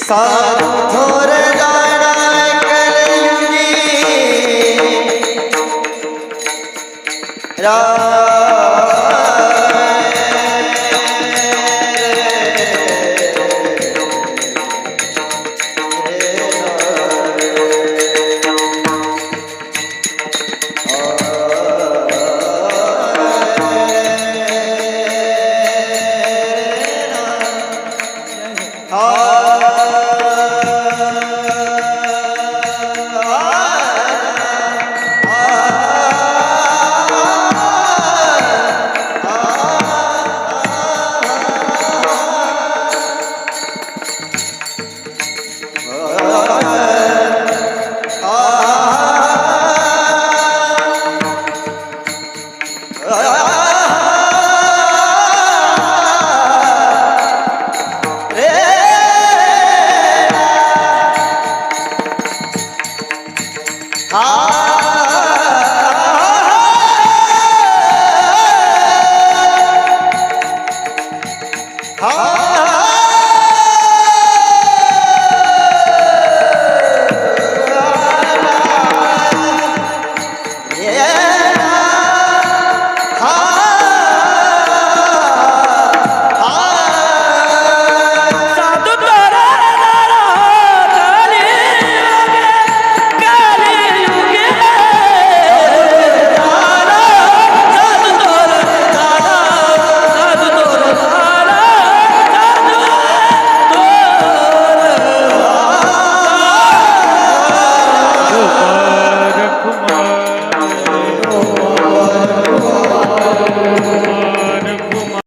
साधू थोर जाणा कलयुगी